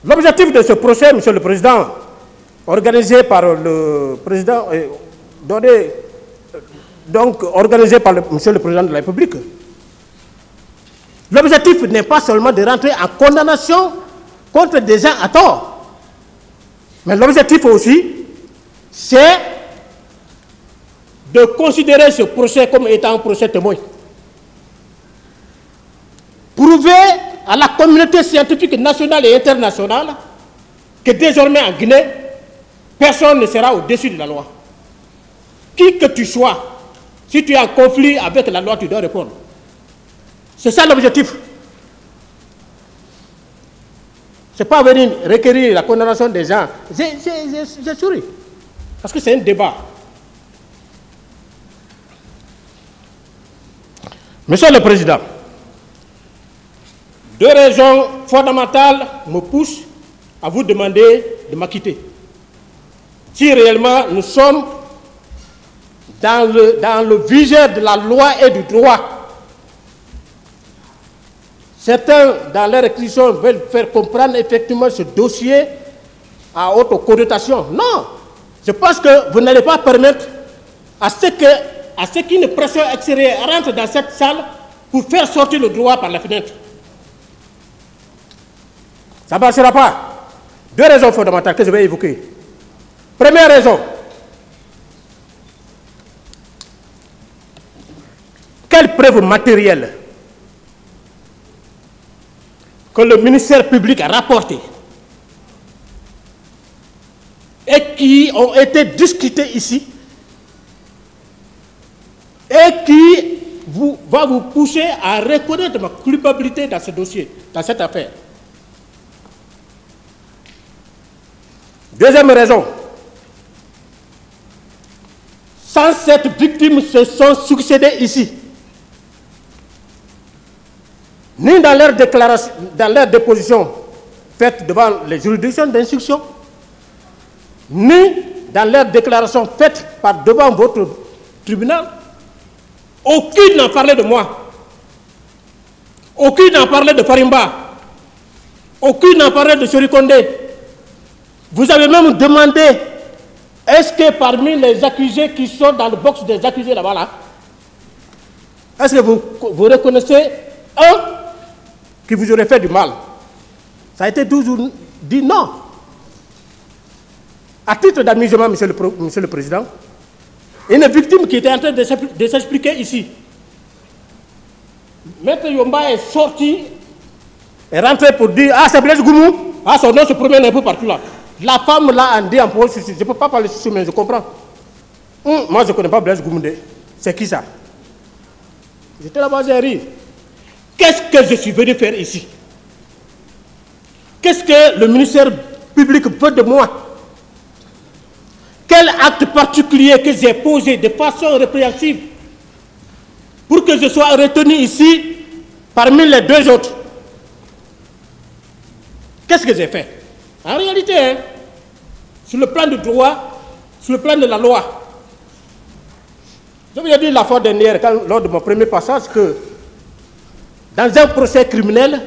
L'objectif de ce procès, Monsieur le Président, organisé par le Président, organisé par Monsieur le Président de la République, l'objectif n'est pas seulement de rentrer en condamnation contre des gens à tort, mais l'objectif aussi, c'est de considérer ce procès comme étant un procès témoin. Prouver à la communauté scientifique nationale et internationale que désormais en Guinée, personne ne sera au-dessus de la loi. Qui que tu sois, si tu es en conflit avec la loi, tu dois répondre. C'est ça l'objectif. Ce n'est pas venir requérir la condamnation des gens. J'ai souri. Parce que c'est un débat. Monsieur le Président, deux raisons fondamentales me poussent à vous demander de m'acquitter. Si réellement nous sommes dans le viseur de la loi et du droit, certains, dans leur réquisition, veulent faire comprendre effectivement ce dossier à haute connotation. Non, je pense que vous n'allez pas permettre à ce qu'une pression extérieure rentre dans cette salle pour faire sortir le droit par la fenêtre. Ça ne marchera pas. Deux raisons fondamentales que je vais évoquer. Première raison. Quelle preuve matérielle que le ministère public a rapportées et qui ont été discutées ici et qui va vous pousser à reconnaître ma culpabilité dans ce dossier, dans cette affaire. Deuxième raison, 107 victimes se sont succédées ici. Ni dans leur déclaration, dans leur déposition faite devant les juridictions d'instruction, ni dans leur déclaration faite devant votre tribunal, aucune n'en parlait de moi. Aucune n'en parlait de Farimba. Aucune n'en parlait de Sori Kondé. Vous avez même demandé, est-ce que parmi les accusés qui sont dans le box des accusés là-bas, là, est-ce que vous reconnaissez un qui vous aurait fait du mal? Ça a été toujours dit non. À titre d'amusement, Monsieur le Président, une victime qui était en train de s'expliquer ici. Maître Yomba est sorti, est rentré pour dire, ah c'est Blaise Goumou, ah son nom se promène un peu partout là. La femme là a dit en parole, je ne peux pas parler sur mais je comprends. Moi je ne connais pas Blaise Goumou, c'est qui ça? J'étais là-bas, j'ai ri. Qu'est-ce que je suis venu faire ici? Qu'est-ce que le ministère public veut de moi? Quel acte particulier que j'ai posé de façon répréhensible pour que je sois retenu ici parmi les deux autres? Qu'est-ce que j'ai fait? En réalité, hein, sur le plan du droit, sur le plan de la loi, je vous ai dit la fois dernière, lors de mon premier passage, que dans un procès criminel,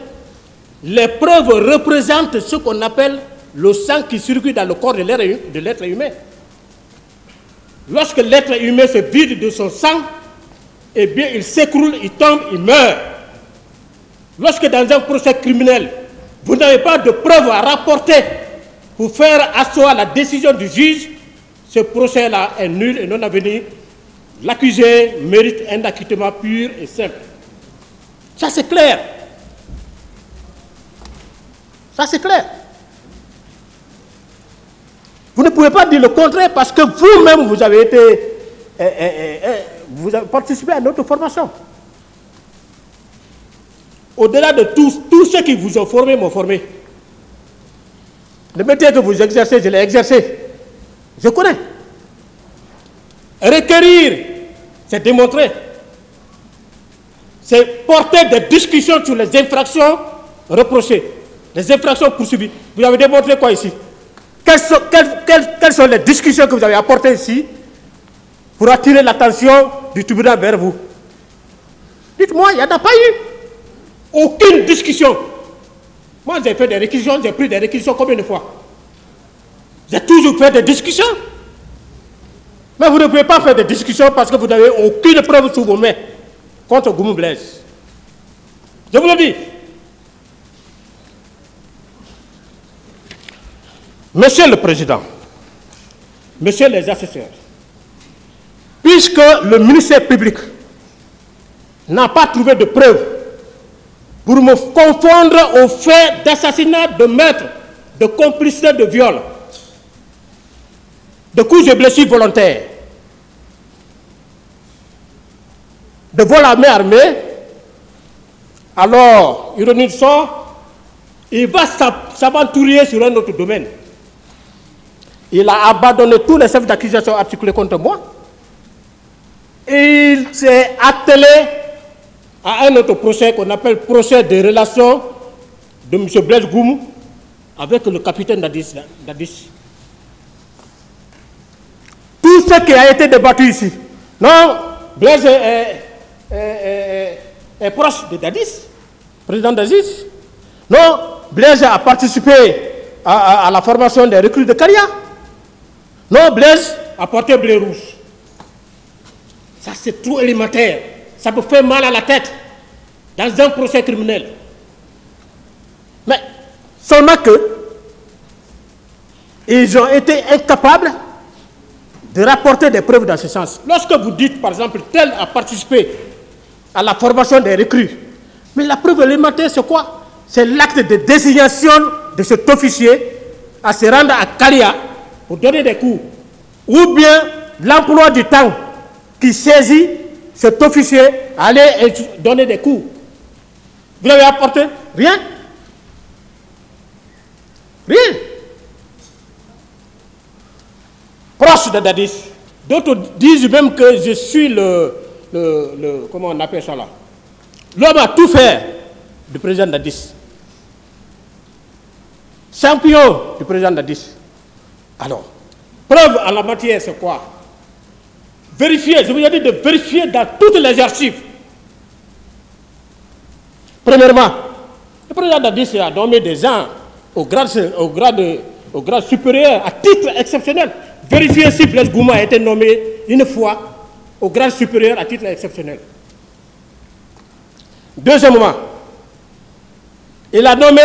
les preuves représentent ce qu'on appelle le sang qui circule dans le corps de l'être humain. Lorsque l'être humain se vide de son sang, eh bien il s'écroule, il tombe, il meurt. Lorsque dans un procès criminel, vous n'avez pas de preuves à rapporter pour faire asseoir la décision du juge, ce procès-là est nul et non avenu. L'accusé mérite un acquittement pur et simple. Ça c'est clair. Ça c'est clair. Vous ne pouvez pas dire le contraire parce que vous-même vous avez participé à notre formation. Au-delà de tous ceux qui vous ont formé m'ont formé. Le métier que vous exercez, je l'ai exercé. Je connais. Requérir, c'est démontrer. C'est porter des discussions sur les infractions reprochées, les infractions poursuivies. Vous avez démontré quoi ici? Quelles sont les discussions que vous avez apportées ici pour attirer l'attention du tribunal vers vous? Dites-moi, il n'y en a pas eu. Aucune discussion. Moi, j'ai fait des réquisitions, j'ai pris des réquisitions combien de fois? J'ai toujours fait des discussions. Mais vous ne pouvez pas faire des discussions parce que vous n'avez aucune preuve sous vos mains contre Goumou Blaise. Je vous le dis. Monsieur le Président, Messieurs les assesseurs, puisque le ministère public n'a pas trouvé de preuves pour me confondre au fait d'assassinat, de meurtre, de complicité de viol, de coups et blessures volontaires, de vol à main armée, alors, ironie du sort, il va s'aventurer sur un autre domaine. Il a abandonné tous les chefs d'accusation articulés contre moi. Et il s'est attelé à un autre procès qu'on appelle procès de relations de M. Blaise Goumou avec le capitaine Dadis. Tout ce qui a été débattu ici. Non, Blaise est proche de Dadis, président d'Aziz. Non, Blaise a participé à la formation des recrues de Caria. Non, Blaise a porté blé rouge. Ça, c'est trop élémentaire. Ça peut faire mal à la tête dans un procès criminel. Mais, seulement que ils ont été incapables de rapporter des preuves dans ce sens. Lorsque vous dites, par exemple, tel a participé à la formation des recrues, mais la preuve élémentaire, c'est quoi? C'est l'acte de désignation de cet officier à se rendre à Caria pour donner des cours, ou bien l'emploi du temps qui saisit cet officier à aller donner des cours. Vous l'avez apporté? Rien. Rien. Proche de Dadis. D'autres disent même que je suis comment on appelle ça là? L'homme à tout faire du président Dadis. Champion du président Dadis. Alors, preuve en la matière, c'est quoi? Vérifier, je vous ai dit de vérifier dans toutes les archives. Premièrement, le président Dadis a nommé des gens au grade supérieur à titre exceptionnel. Vérifiez si Blaise Goumou a été nommé une fois au grade supérieur à titre exceptionnel. Deuxièmement, il a nommé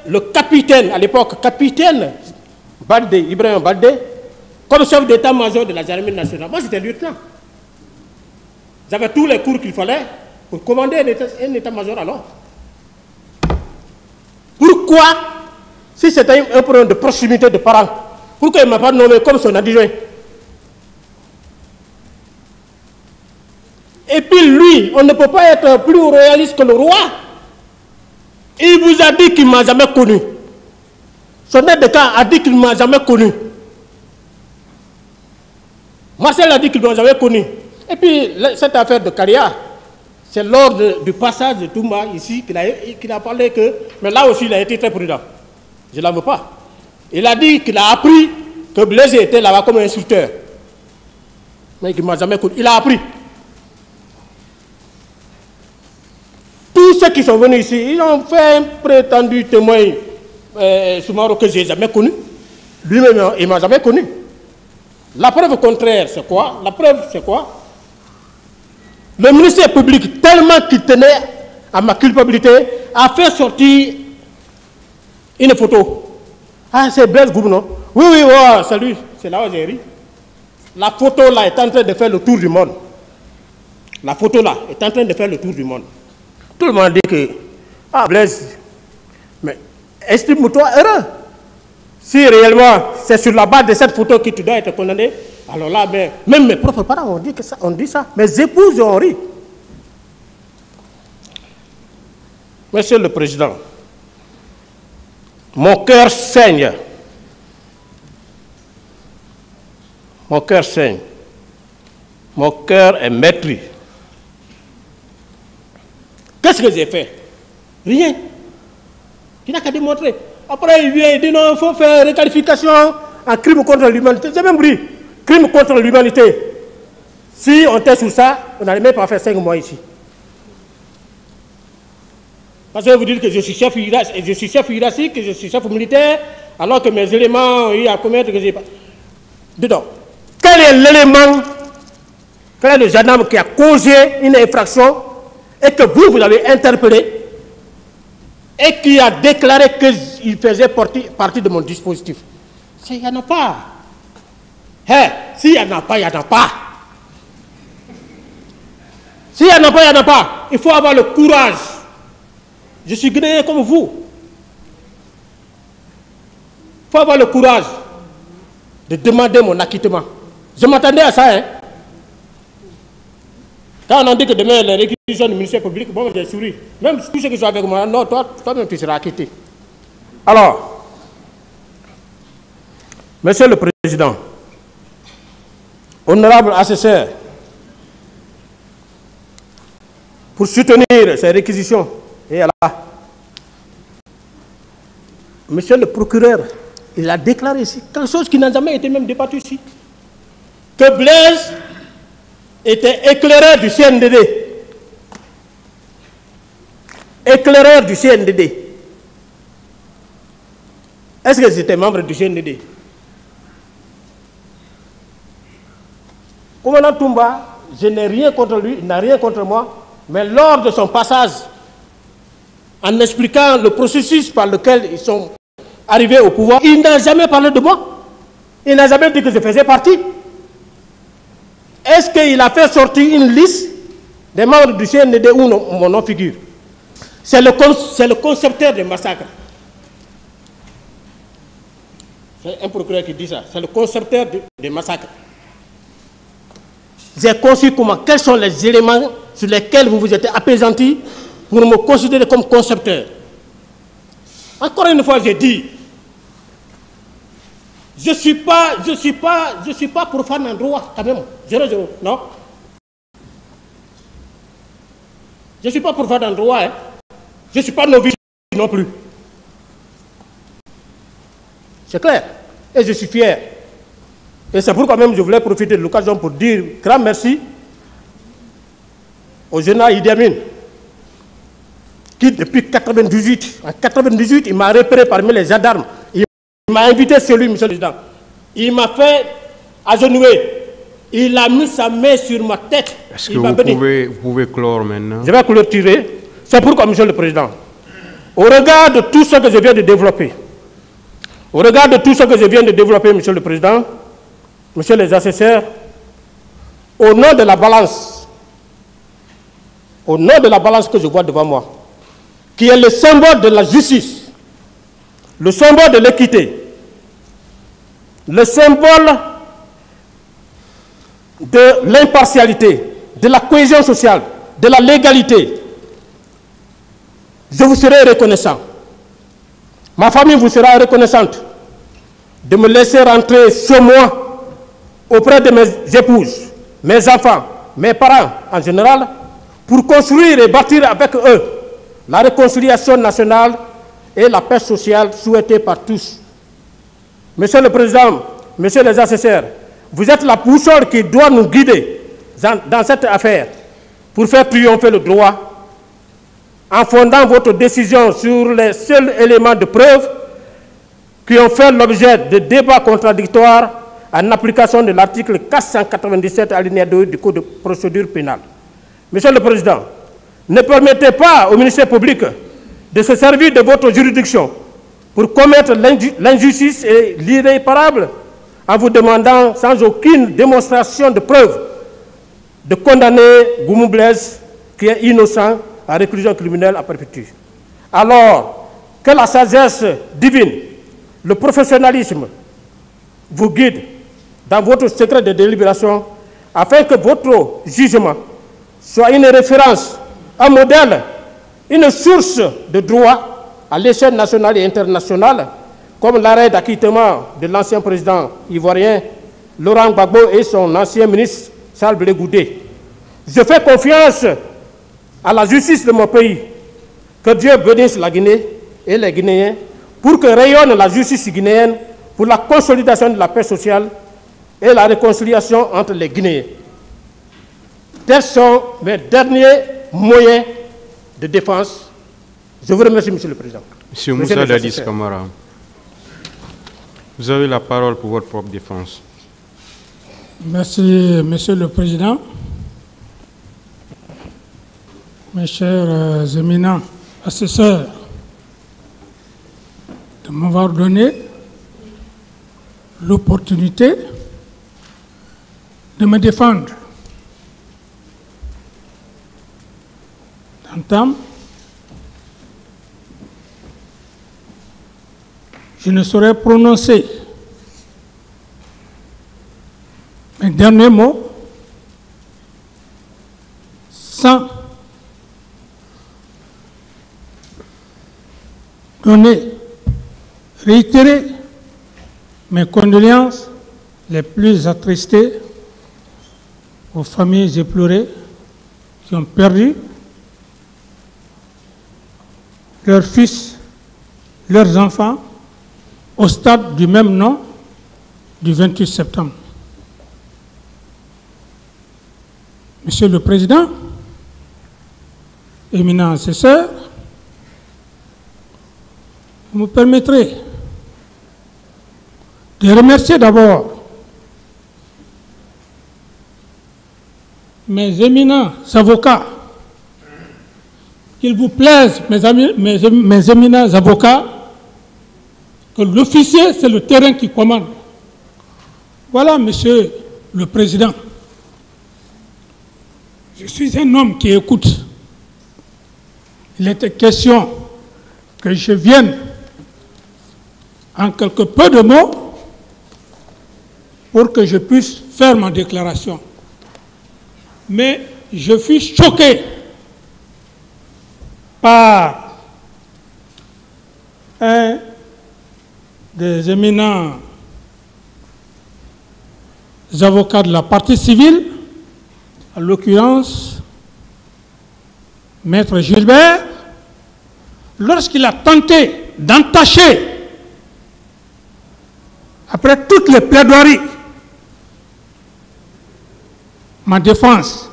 le capitaine, à l'époque, capitaine Baldé, Ibrahim Baldé, comme chef d'état-major de la gendarmerie nationale. Moi, j'étais lieutenant. J'avais tous les cours qu'il fallait pour commander un état-major alors. Pourquoi, si c'était un problème de proximité de parents, pourquoi il ne m'a pas nommé comme son adjoint? Et puis lui, on ne peut pas être plus royaliste que le roi. Il vous a dit qu'il ne m'a jamais connu. Son aide de camp a dit qu'il ne m'a jamais connu. Marcel a dit qu'il ne m'a jamais connu. Et puis, cette affaire de Caria, c'est lors du passage de Toumba ici qu'il a parlé que... Mais là aussi, il a été très prudent. Je ne l'en veux pas. Il a dit qu'il a appris que Blaise était là-bas comme instructeur. Mais qu'il ne m'a jamais connu. Il a appris. Tous ceux qui sont venus ici, ils ont fait un prétendu témoin Soumaro que je n'ai jamais connu. Lui-même, il ne m'a jamais connu. La preuve contraire, c'est quoi? La preuve, c'est quoi? Le ministère public, tellement qu'il tenait à ma culpabilité, a fait sortir une photo. Ah, c'est Blaise Goumou, non? Oui, oui, ouais, c'est lui. C'est là où j'ai ri. La photo là est en train de faire le tour du monde. La photo là est en train de faire le tour du monde. Tout le monde dit que, ah Blaise, mais estime-toi heureux. Si réellement c'est sur la base de cette photo que tu dois être condamné, alors là, même mes propres parents ont dit que ça, on dit ça. Mes épouses ont ri. Monsieur le Président, mon cœur saigne. Mon cœur saigne. Mon cœur est meurtri. Qu'est-ce que j'ai fait? Rien. Tu n'as qu'à démontrer. Après, il vient et dit non, il faut faire requalification en crime contre l'humanité. J'ai même dit, crime contre l'humanité. Si on était sur ça, on n'allait même pas faire 5 mois ici. Parce que vous dites que je suis chef hiérarchique, que je suis chef militaire, alors que mes éléments, il y a combien que j'ai pas. Dedans. Quel est l'élément, quel est le gendarme qui a causé une infraction et que vous avez interpellé et qui a déclaré qu'il faisait partie de mon dispositif? Il n'y en a pas. Hey, s'il n'y en a pas, il n'y en a pas. S'il n'y en a pas, il n'y en a pas. Il faut avoir le courage. Je suis guinéen comme vous. Il faut avoir le courage de demander mon acquittement. Je m'attendais à ça. Hein. Quand on a dit que demain, les réquisitions du ministère public, bon, j'ai souri. Même tous ceux qui sont avec moi, non, toi-même, tu seras acquitté. Alors, Monsieur le Président, honorable assesseur, pour soutenir ces réquisitions, et là, Monsieur le procureur, il a déclaré ici quelque chose qui n'a jamais été même débattu ici, que Blaise était éclaireur du CNDD. Éclaireur du CNDD. Est-ce que j'étais membre du CNDD? Commandant Toumba, je n'ai rien contre lui, il n'a rien contre moi, mais lors de son passage, en expliquant le processus par lequel ils sont arrivés au pouvoir, il n'a jamais parlé de moi. Il n'a jamais dit que je faisais partie. Est-ce qu'il a fait sortir une liste des membres du CNDD où mon nom figure? C'est le concepteur des massacres. C'est un procureur qui dit ça. C'est le concepteur des massacres. J'ai conçu comment, quels sont les éléments sur lesquels vous vous êtes appesantis pour me considérer comme concepteur. Encore une fois, j'ai dit, je suis pas profane en droit, quand même. 0-0, non? Je ne suis pas profane en droit, hein. Je ne suis pas novice non plus. C'est clair. Et je suis fier. Et c'est pourquoi même je voulais profiter de l'occasion pour dire grand merci au général Idi Amin, qui depuis 1998, en 1998, il m'a repéré parmi les gendarmes. Il m'a invité chez lui, Monsieur le Président. Il m'a fait agenouiller. Il a mis sa main sur ma tête. Est-ce que vous pouvez clore maintenant? Je vais clôturer. C'est pourquoi, Monsieur le Président, au regard de tout ce que je viens de développer, Monsieur le Président, Monsieur les assesseurs, au nom de la balance que je vois devant moi, qui est le symbole de la justice, le symbole de l'équité, le symbole de l'impartialité, de la cohésion sociale, de la légalité, je vous serai reconnaissant. Ma famille vous sera reconnaissante de me laisser rentrer chez moi auprès de mes épouses, mes enfants, mes parents en général, pour construire et bâtir avec eux la réconciliation nationale et la paix sociale souhaitée par tous. Monsieur le Président, Messieurs les assesseurs, vous êtes la boussole qui doit nous guider dans cette affaire pour faire triompher le droit, en fondant votre décision sur les seuls éléments de preuve qui ont fait l'objet de débats contradictoires en application de l'article 497 alinéa 2 du Code de procédure pénale. Monsieur le Président, ne permettez pas au ministère public de se servir de votre juridiction pour commettre l'injustice et l'irréparable en vous demandant sans aucune démonstration de preuve de condamner Goumou Blaise, qui est innocent, à réclusion criminelle à perpétuité. Alors, que la sagesse divine, le professionnalisme vous guide dans votre secret de délibération afin que votre jugement soit une référence, un modèle, une source de droit à l'échelle nationale et internationale, comme l'arrêt d'acquittement de l'ancien président ivoirien Laurent Gbagbo et son ancien ministre Charles Blé Goudé. Je fais confiance à la justice de mon pays. Que Dieu bénisse la Guinée et les Guinéens pour que rayonne la justice guinéenne pour la consolidation de la paix sociale et la réconciliation entre les Guinéens. Tels sont mes derniers moyens de défense Je vous remercie, Monsieur le Président. Monsieur Moussa Dadis Camara, vous avez la parole pour votre propre défense. Merci, Monsieur le Président. Mes chers éminents assesseurs, de m'avoir donné l'opportunité de me défendre. D'entame, je ne saurais prononcer mes derniers mots sans réitérer mes condoléances les plus attristées aux familles éplorées qui ont perdu leurs fils, leurs enfants, au stade du même nom du 28 septembre. Monsieur le Président, éminents assesseurs, vous me permettrez de remercier d'abord mes éminents avocats. Qu'il vous plaise, mes éminents avocats, que l'officier, c'est le terrain qui commande. Voilà, Monsieur le Président. Je suis un homme qui écoute. Il était question que je vienne en quelque peu de mots pour que je puisse faire ma déclaration. Mais je fus choqué par un des éminents avocats de la partie civile, en l'occurrence Maître Gilbert, lorsqu'il a tenté d'entacher, après toutes les plaidoiries, ma défense,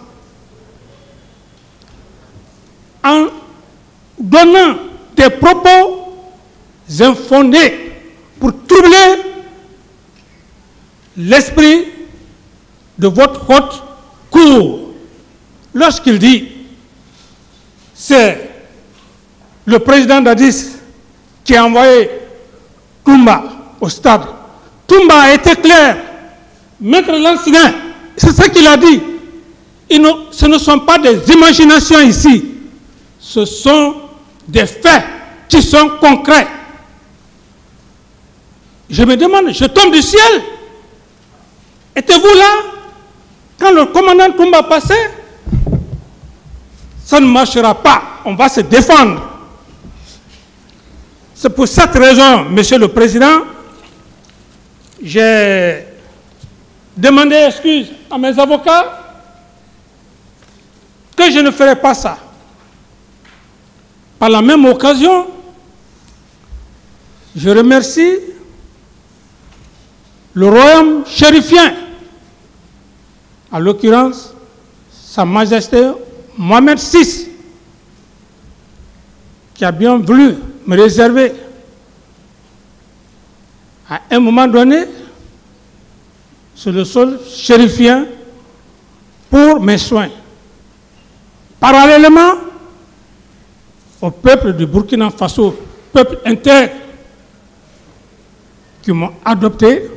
en donnant des propos infondés pour troubler l'esprit de votre haute cour. Lorsqu'il dit, c'est le président Dadis qui a envoyé Toumba au stade. Toumba a été clair. Maître Lancidin, c'est ce qu'il a dit. Ce ne sont pas des imaginations ici. Ce sont des faits qui sont concrets. Je me demande, je tombe du ciel. Étiez-vous là quand le commandant Toumba passait? Ça ne marchera pas. On va se défendre. C'est pour cette raison, Monsieur le Président, j'ai demandé excuse à mes avocats que je ne ferai pas ça. Par la même occasion, je remercie le royaume chérifien, en l'occurrence Sa Majesté Mohamed VI, qui a bien voulu me réserver à un moment donné sur le sol chérifien pour mes soins. Parallèlement au peuple du Burkina Faso, peuple intègre, qui m'ont adopté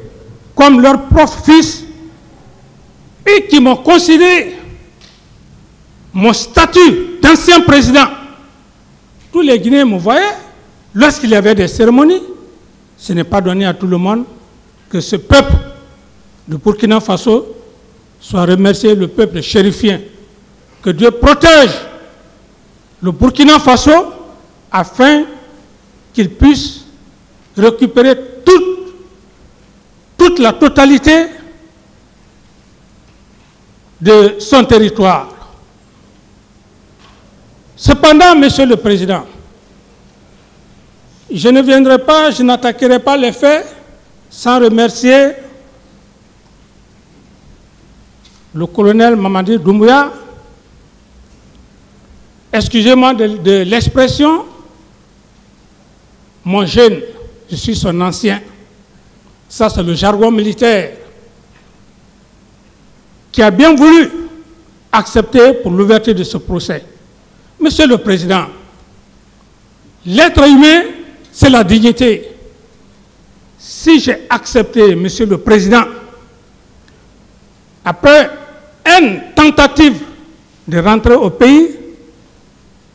comme leur propre fils et qui m'ont considéré mon statut d'ancien président. Tous les Guinéens me voyaient, lorsqu'il y avait des cérémonies, ce n'est pas donné à tout le monde que ce peuple du Burkina Faso soit remercié, le peuple chérifien. Que Dieu protège le Burkina Faso afin qu'il puisse récupérer toute la totalité de son territoire. Cependant, Monsieur le Président, je ne viendrai pas, je n'attaquerai pas les faits sans remercier le colonel Mamadi Doumbouya, excusez-moi de l'expression, mon jeune, je suis son ancien. Ça, c'est le jargon militaire qui a bien voulu accepter pour l'ouverture de ce procès. Monsieur le Président, l'être humain, c'est la dignité. Si j'ai accepté, Monsieur le Président, après une tentative de rentrer au pays,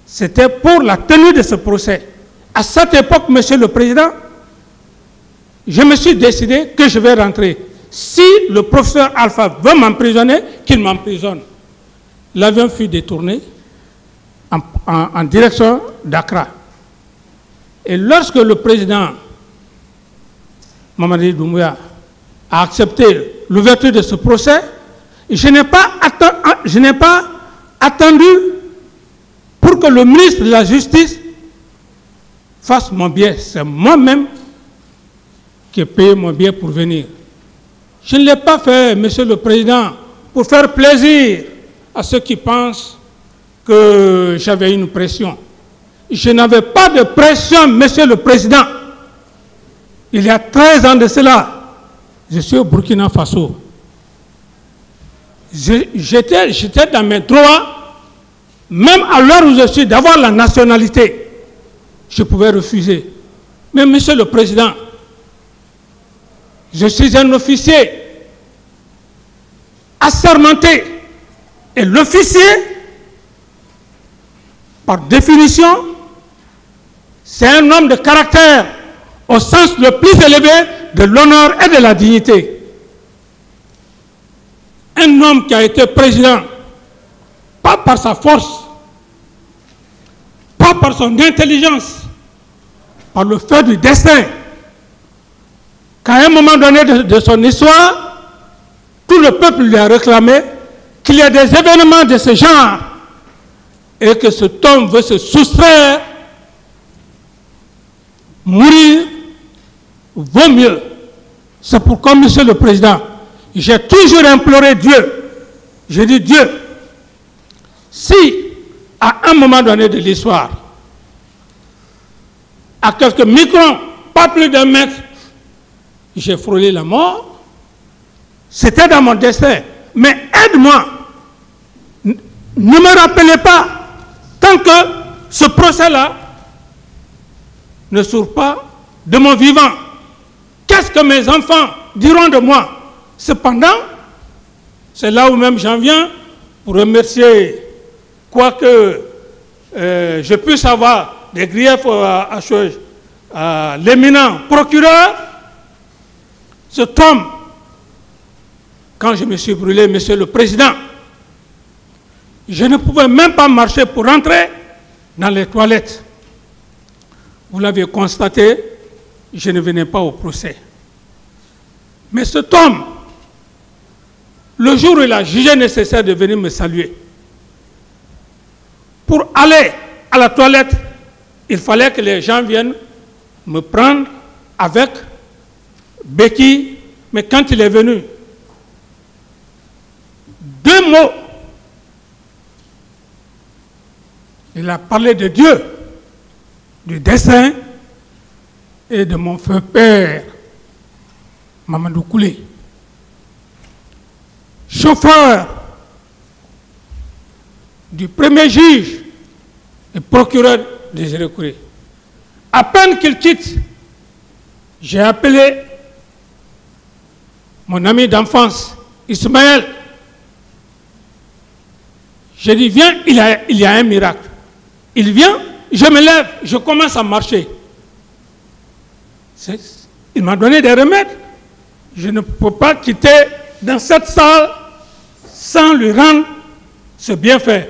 c'était pour la tenue de ce procès. À cette époque, Monsieur le Président, je me suis décidé que je vais rentrer. Si le professeur Alpha veut m'emprisonner, qu'il m'emprisonne. L'avion fut détourné en direction d'Accra. Et lorsque le président Mamadi Doumbouya a accepté l'ouverture de ce procès, je n'ai pas attendu pour que le ministre de la Justice fasse mon billet. C'est moi-même qui ai payé mon billet pour venir. Je ne l'ai pas fait, Monsieur le Président, pour faire plaisir à ceux qui pensent que j'avais une pression. Je n'avais pas de pression, Monsieur le Président. Il y a 13 ans de cela, je suis au Burkina Faso. J'étais dans mes droits, même à l'heure où je suis, d'avoir la nationalité. Je pouvais refuser. Mais Monsieur le Président, je suis un officier assermenté. Et l'officier, par définition, c'est un homme de caractère au sens le plus élevé de l'honneur et de la dignité. Un homme qui a été président, pas par sa force, pas par son intelligence, par le fait du destin, qu'à un moment donné de son histoire, tout le peuple lui a réclamé qu'il y a des événements de ce genre et que cet homme veut se soustraire, mourir, vaut mieux. C'est pourquoi, Monsieur le Président, j'ai toujours imploré Dieu. J'ai dit, Dieu, si à un moment donné de l'histoire, à quelques microns, pas plus d'un mètre, j'ai frôlé la mort, c'était dans mon destin. Mais aide-moi. Ne me rappelez pas, tant que ce procès-là ne sort pas de mon vivant. Qu'est-ce que mes enfants diront de moi? Cependant, c'est là où même j'en viens pour remercier, quoique je puisse avoir des griefs à l'éminent procureur, cet homme, quand je me suis brûlé, Monsieur le Président, je ne pouvais même pas marcher pour rentrer dans les toilettes. Vous l'avez constaté, je ne venais pas au procès. Mais cet homme, le jour où il a jugé nécessaire de venir me saluer, pour aller à la toilette, il fallait que les gens viennent me prendre avec béquille, mais quand il est venu, 2 mots, il a parlé de Dieu, du dessein et de mon feu père, Mamadou Koulé, chauffeur du premier juge et procureur de Gérékouré. À peine qu'il quitte, j'ai appelé mon ami d'enfance, Ismaël. J'ai dit, viens, il y a un miracle. Il vient, je me lève, je commence à marcher. Il m'a donné des remèdes. Je ne peux pas quitter dans cette salle sans lui rendre ce bienfait.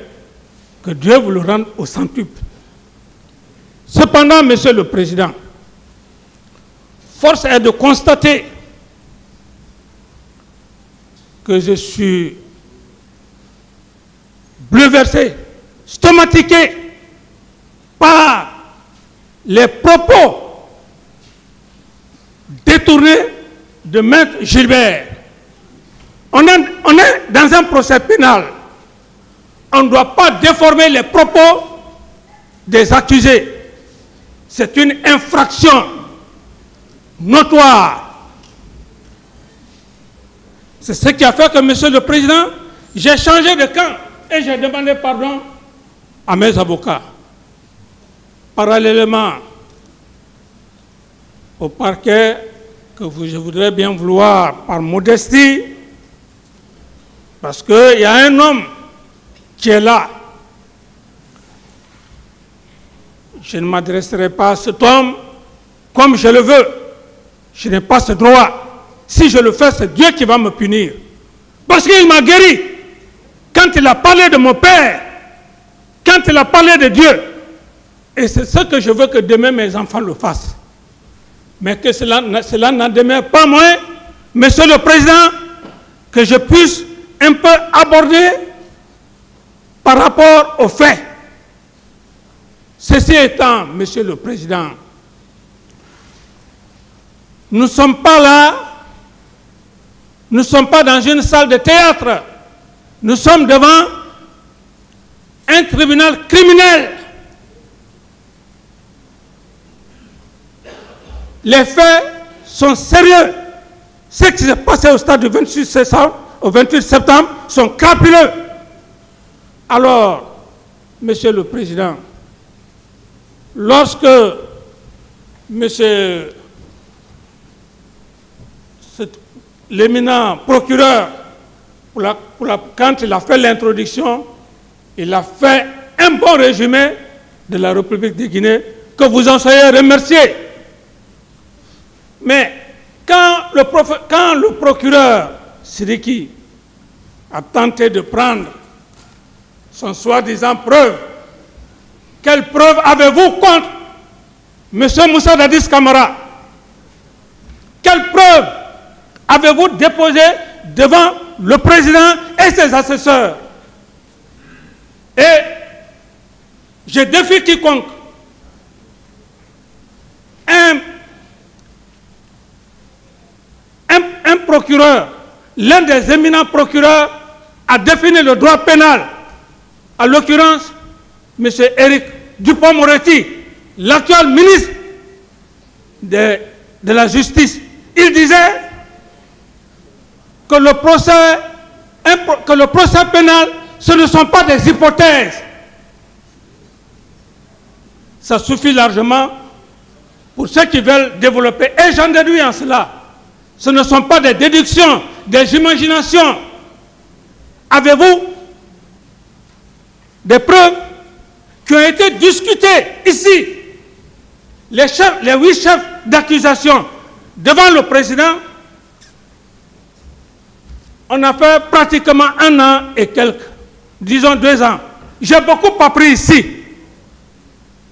Que Dieu vous le rende au centuple. Cependant, Monsieur le Président, force est de constater que je suis bouleversé, stomatiqué par les propos détournés de Maître Gilbert. On est dans un procès pénal. On ne doit pas déformer les propos des accusés. c'est une infraction notoire. C'est ce qui a fait que, Monsieur le Président, j'ai changé de camp et j'ai demandé pardon à mes avocats. Parallèlement au parquet, que je voudrais bien vouloir par modestie, parce qu'il y a un homme qui est là. Je ne m'adresserai pas à cet homme comme je le veux. Je n'ai pas ce droit. Si je le fais, c'est Dieu qui va me punir. Parce qu'il m'a guéri. Quand il a parlé de mon Père, quand il a parlé de Dieu, et c'est ce que je veux que demain mes enfants le fassent. Mais que cela n'en demeure pas moins, Monsieur le Président, que je puisse un peu aborder par rapport aux faits. Ceci étant, Monsieur le Président, nous ne sommes pas là, nous ne sommes pas dans une salle de théâtre, nous sommes devant un tribunal criminel. Les faits sont sérieux. Ce qui s'est passé au stade du 28 septembre sont crapuleux. Alors, Monsieur le Président, lorsque Monsieur l'éminent procureur, quand il a fait l'introduction, il a fait un bon résumé de la République de Guinée, que vous en soyez remerciés. Mais quand le procureur Sidiki a tenté de prendre son soi-disant preuve, quelle preuve avez-vous contre M. Moussa Dadis Camara? Quelle preuve avez-vous déposé devant le président et ses assesseurs? Et je défie quiconque. Un procureur, l'un des éminents procureurs, a défini le droit pénal. En l'occurrence, M. Éric Dupond-Moretti, l'actuel ministre de la Justice. Il disait que le procès pénal, ce ne sont pas des hypothèses. Ça suffit largement pour ceux qui veulent développer. Et j'en déduis en cela. Ce ne sont pas des déductions, des imaginations. Avez-vous des preuves qui ont été discutées ici? Les 8 chefs d'accusation devant le président, on a fait pratiquement 1 an et quelques, disons 2 ans. J'ai beaucoup appris ici.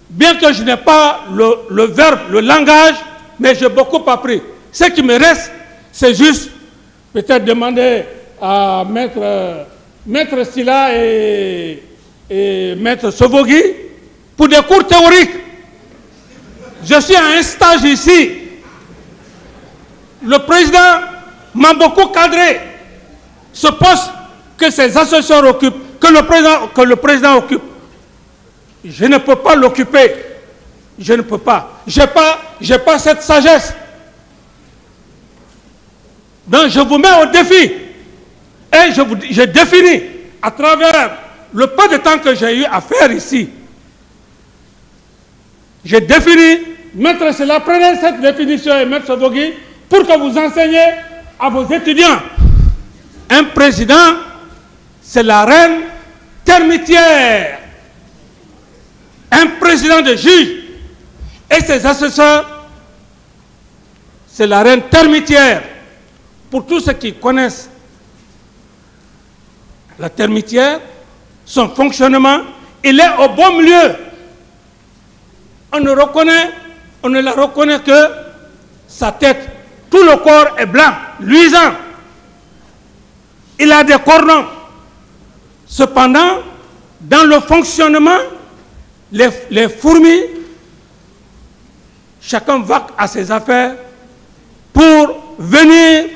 Bien que je n'ai pas le verbe, le langage, mais j'ai beaucoup appris. Ce qui me reste, c'est juste peut-être demander à Maître Silla et Maître Sovogui pour des cours théoriques. Je suis à un stage ici. Le président m'a beaucoup cadré. Ce poste que ses assesseurs occupent, que le président occupe, je ne peux pas l'occuper. Je ne peux pas. Je n'ai pas cette sagesse. Donc je vous mets au défi. Et je définis à travers le peu de temps que j'ai eu à faire ici. J'ai défini, Maître Silla, prenez cette définition et Maître Sovogui pour que vous enseigniez à vos étudiants. Un président, c'est la reine termitière. Un président de juge et ses assesseurs, c'est la reine termitière. Pour tous ceux qui connaissent la termitière, son fonctionnement, il est au bon milieu. On ne la reconnaît que sa tête. Tout le corps est blanc, luisant. Il a des cordons. Cependant, dans le fonctionnement, les fourmis, chacun va à ses affaires pour venir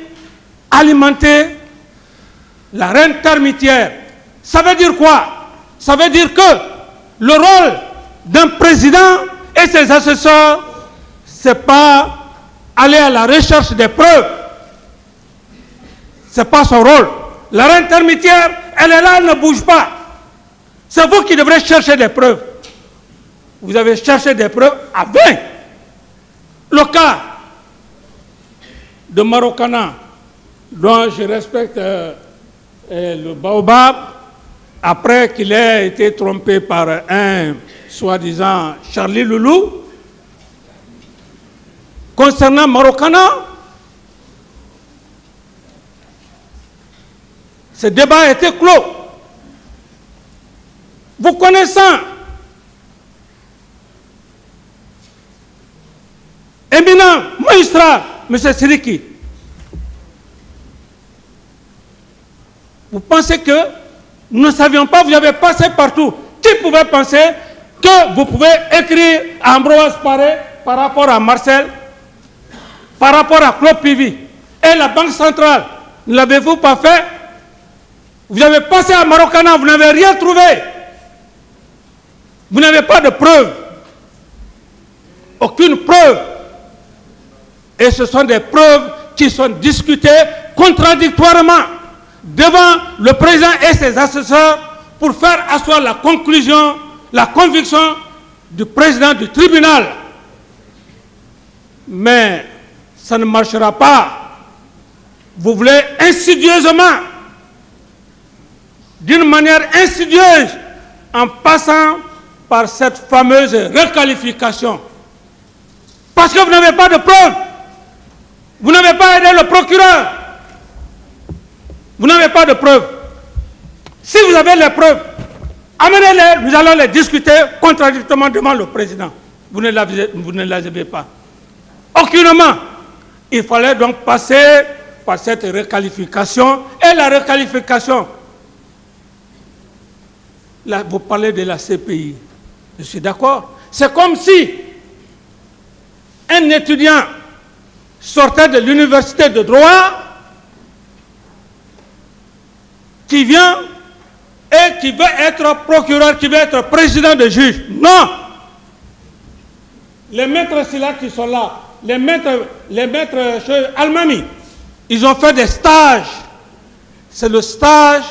alimenter la reine termitière. Ça veut dire quoi? Ça veut dire que le rôle d'un président et ses assesseurs, ce n'est pas aller à la recherche des preuves. Ce n'est pas son rôle. La reine intermédiaire, elle est là, elle ne bouge pas. C'est vous qui devrez chercher des preuves. Vous avez cherché des preuves à 20. Le cas de Marokana, dont je respecte le baobab, après qu'il ait été trompé par un soi-disant Charlie Loulou, concernant Marokana, ce débat a été clos. Vous connaissant éminent magistrat, M. Siriki, vous pensez que nous ne savions pas, vous avez passé partout. Qui pouvait penser que vous pouvez écrire à Ambroise Paré par rapport à Marcel, par rapport à Claude Pivy et la Banque centrale? Ne l'avez-vous pas fait? Vous avez passé à Marokana, vous n'avez rien trouvé. Vous n'avez pas de preuves. Aucune preuve. Et ce sont des preuves qui sont discutées contradictoirement devant le président et ses assesseurs pour faire asseoir la conclusion, la conviction du président du tribunal. Mais ça ne marchera pas. Vous voulez insidieusement, d'une manière insidieuse, en passant par cette fameuse requalification. Parce que vous n'avez pas de preuves. Vous n'avez pas aidé le procureur. Vous n'avez pas de preuves. Si vous avez les preuves, amenez-les, nous allons les discuter contradictoirement devant le président. Vous ne les avez pas. Aucunement. Il fallait donc passer par cette requalification. Et la requalification, là, vous parlez de la CPI. Je suis d'accord. C'est comme si un étudiant sortait de l'université de droit qui vient et qui veut être procureur, qui veut être président de juge. Non! Les maîtres Silla qui sont là, les maîtres chez Almami, ils ont fait des stages. C'est le stage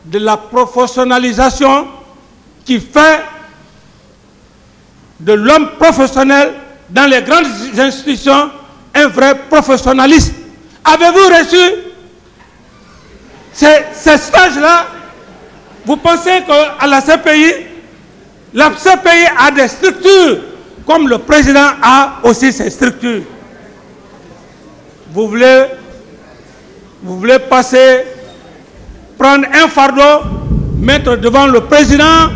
de la professionnalisation qui fait de l'homme professionnel dans les grandes institutions un vrai professionnaliste. Avez-vous reçu ces stages-là? Vous pensez qu'à la CPI a des structures comme le président a aussi ses structures. Vous voulez passer, prendre un fardeau, mettre devant le président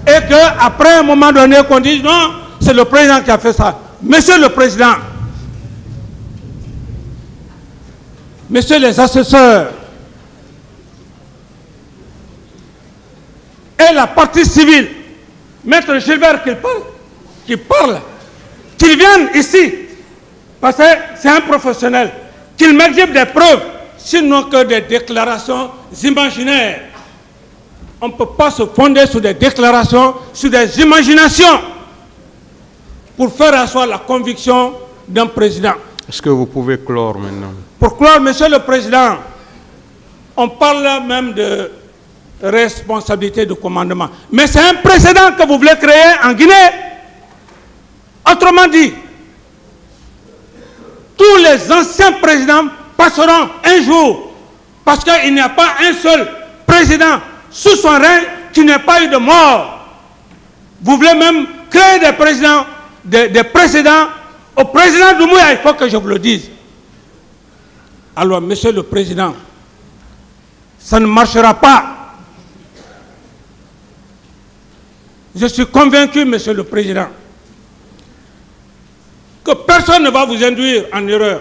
et qu'après un moment donné qu'on dise non, c'est le président qui a fait ça. Monsieur le président, messieurs les assesseurs et la partie civile, maître Gilbert qui parle, qu'il vienne ici, parce que c'est un professionnel, qu'il m'exhibe des preuves, sinon que des déclarations imaginaires. On ne peut pas se fonder sur des déclarations, sur des imaginations, pour faire asseoir la conviction d'un président. Est-ce que vous pouvez clore maintenant? Pour clore, monsieur le président, on parle même de responsabilité de commandement. Mais c'est un précédent que vous voulez créer en Guinée. Autrement dit, tous les anciens présidents passeront un jour, parce qu'il n'y a pas un seul président sous son règne qui n'ait pas eu de mort. Vous voulez même créer des présidents, des précédents. Au président Doumbouya, il faut que je vous le dise. Alors, monsieur le président, ça ne marchera pas. Je suis convaincu, monsieur le président, que personne ne va vous induire en erreur.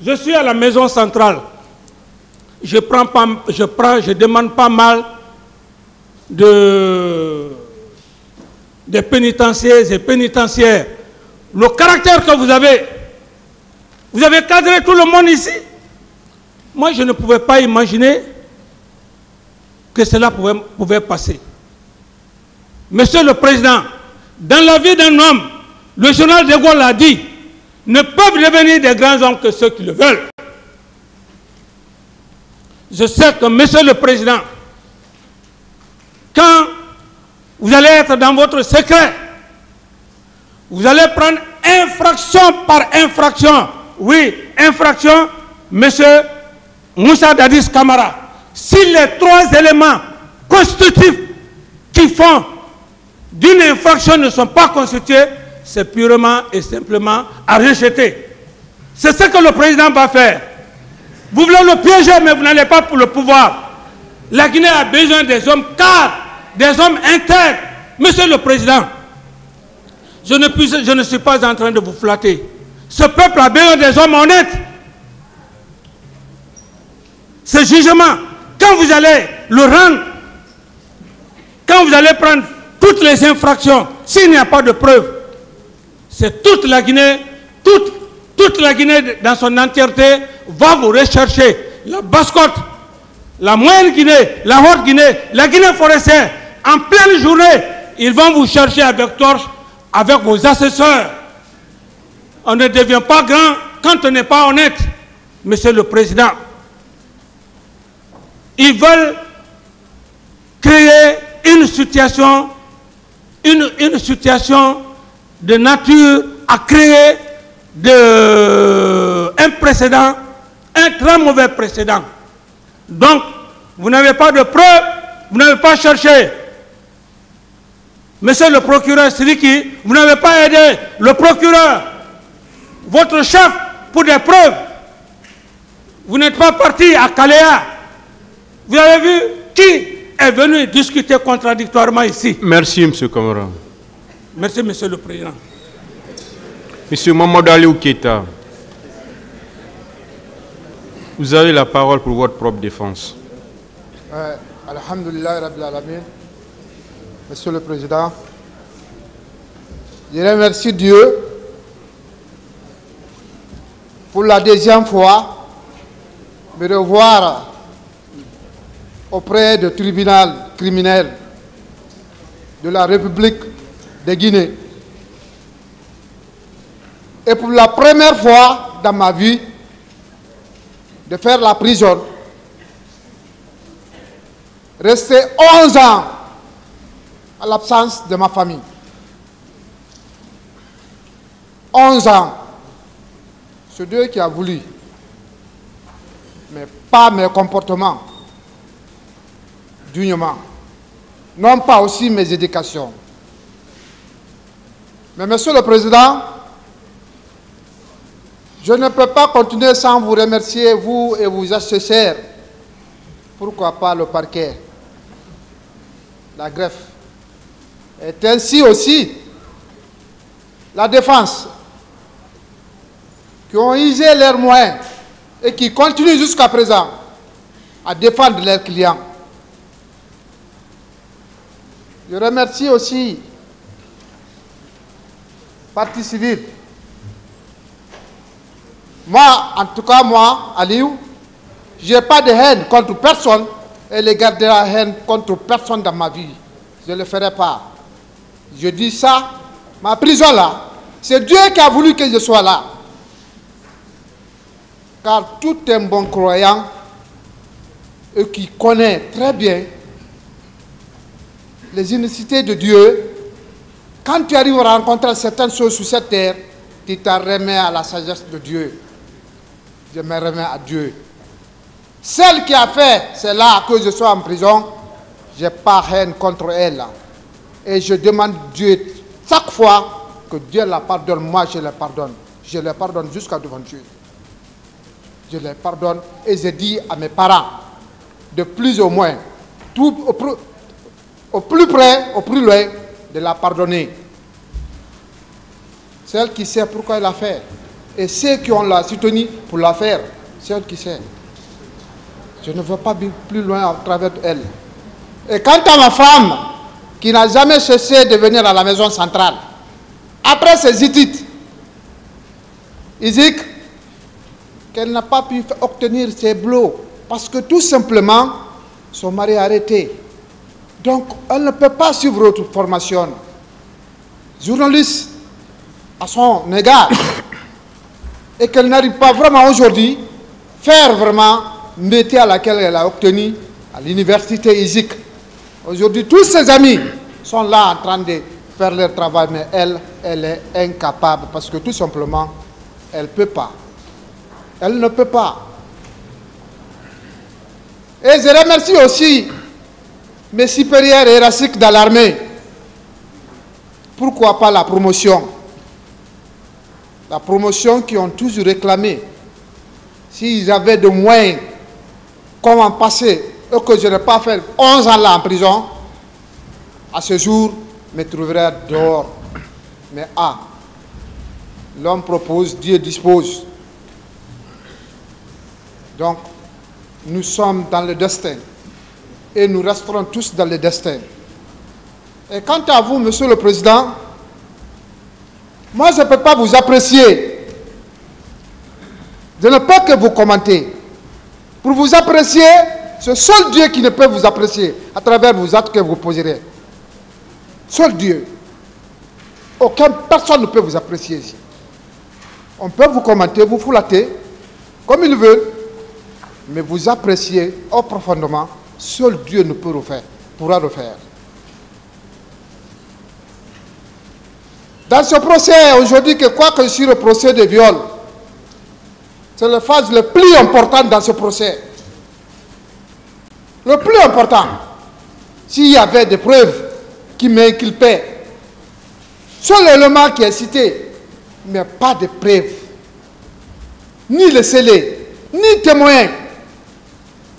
Je suis à la maison centrale. Je demande pas mal des pénitenciers et pénitentiaires. Le caractère que vous avez cadré tout le monde ici. Moi, je ne pouvais pas imaginer que cela pouvait passer. Monsieur le Président, dans la vie d'un homme, le général de Gaulle l'a dit, ne peuvent devenir des grands hommes que ceux qui le veulent. Je sais que, Monsieur le Président, quand vous allez être dans votre secret, vous allez prendre infraction par infraction. Oui, infraction, Monsieur Moussa Dadis Camara. Si les trois éléments constitutifs qui font d'une infraction ne sont pas constitués, c'est purement et simplement à rejeter. C'est ce que le président va faire. Vous voulez le piéger, mais vous n'allez pas pour le pouvoir. La Guinée a besoin des hommes cadres, des hommes intègres. Monsieur le Président, je ne suis pas en train de vous flatter. Ce peuple a besoin des hommes honnêtes. Ce jugement, quand vous allez le rendre, quand vous allez prendre toutes les infractions, s'il n'y a pas de preuves, c'est toute la Guinée, toute la Guinée dans son entièreté va vous rechercher. La Basse-Côte, la Moyenne Guinée, la Haute Guinée, la Guinée forestière, en pleine journée, ils vont vous chercher avec torche, avec vos assesseurs. On ne devient pas grand quand on n'est pas honnête, Monsieur le Président. Ils veulent créer une situation de nature à créer un précédent, un très mauvais précédent. Donc, vous n'avez pas de preuves, vous n'avez pas cherché. Monsieur le procureur Sidiki, vous n'avez pas aidé le procureur, votre chef, pour des preuves. Vous n'êtes pas parti à Kaléa. Vous avez vu qui est venu discuter contradictoirement ici. Merci, M. Camara. Merci, Monsieur le Président. M. Mamadou Aliou Keita, vous avez la parole pour votre propre défense. Alhamdulillah Rabbil Alamin. Monsieur le Président, je remercie Dieu pour la deuxième fois me revoir auprès du tribunal criminel de la République de Guinée. Et pour la première fois dans ma vie, de faire la prison, rester 11 ans à l'absence de ma famille. 11 ans. C'est Dieu qui a voulu, mais pas mes comportements, dignement. Non pas aussi mes éducations. Mais Monsieur le Président, je ne peux pas continuer sans vous remercier, vous et vos assesseurs. Pourquoi pas le parquet, la greffe, et ainsi aussi la défense, qui ont usé leurs moyens et qui continuent jusqu'à présent à défendre leurs clients. Je remercie aussi partie civile. Moi, en tout cas, moi, Aliou, je n'ai pas de haine contre personne et je garderai la haine contre personne dans ma vie. Je ne le ferai pas. Je dis ça, ma prison là, c'est Dieu qui a voulu que je sois là. Car tout un bon croyant et qui connaît très bien les initiés de Dieu, quand tu arrives à rencontrer certaines choses sur cette terre, tu t'en remets à la sagesse de Dieu. Je me remets à Dieu. Celle qui a fait, c'est là que je sois en prison, je n'ai pas haine contre elle. Et je demande Dieu chaque fois que Dieu la pardonne, moi je la pardonne. Je la pardonne jusqu'à devant Dieu. Je les pardonne et je dis à mes parents, de plus ou moins, au plus près, au plus loin, de la pardonner. Celle qui sait pourquoi elle l'a fait. Et ceux qui ont la soutenu pour la faire, c'est elle qui sait. Je ne veux pas plus loin à travers elle. Et quant à ma femme, qui n'a jamais cessé de venir à la maison centrale, après ses études, il dit qu'elle n'a pas pu obtenir ses blocs parce que tout simplement, son mari a arrêté. Donc, elle ne peut pas suivre votre formation. Journaliste, à son égard et qu'elle n'arrive pas vraiment aujourd'hui faire vraiment le métier à laquelle elle a obtenu à l'université ISIC. Aujourd'hui, tous ses amis sont là en train de faire leur travail, mais elle est incapable parce que tout simplement, elle ne peut pas. Elle ne peut pas. Et je remercie aussi mes supérieurs hiérarchiques dans l'armée. Pourquoi pas la promotion? La promotion qu'ils ont toujours réclamé. S'ils avaient de moyens, comment passer, et que je n'ai pas fait 11 ans là en prison, à ce jour, me trouverait dehors. Mais l'homme propose, Dieu dispose. Donc, nous sommes dans le destin. Et nous resterons tous dans le destin. Et quant à vous, Monsieur le Président, moi je ne peux pas vous apprécier. Je ne peux que vous commenter. Pour vous apprécier, c'est seul Dieu qui ne peut vous apprécier à travers vos actes que vous poserez. Seul Dieu. Personne ne peut vous apprécier ici. On peut vous commenter, vous flatter, comme il veut, mais vous apprécier profondément, seul Dieu ne peut pourra le faire. Dans ce procès, aujourd'hui, quoi que sur le procès de viol, c'est la phase la plus importante dans ce procès. Le plus important, s'il y avait des preuves qui m'inculpaient, seul élément qui est cité, mais pas de preuves, ni le scellé, ni témoin,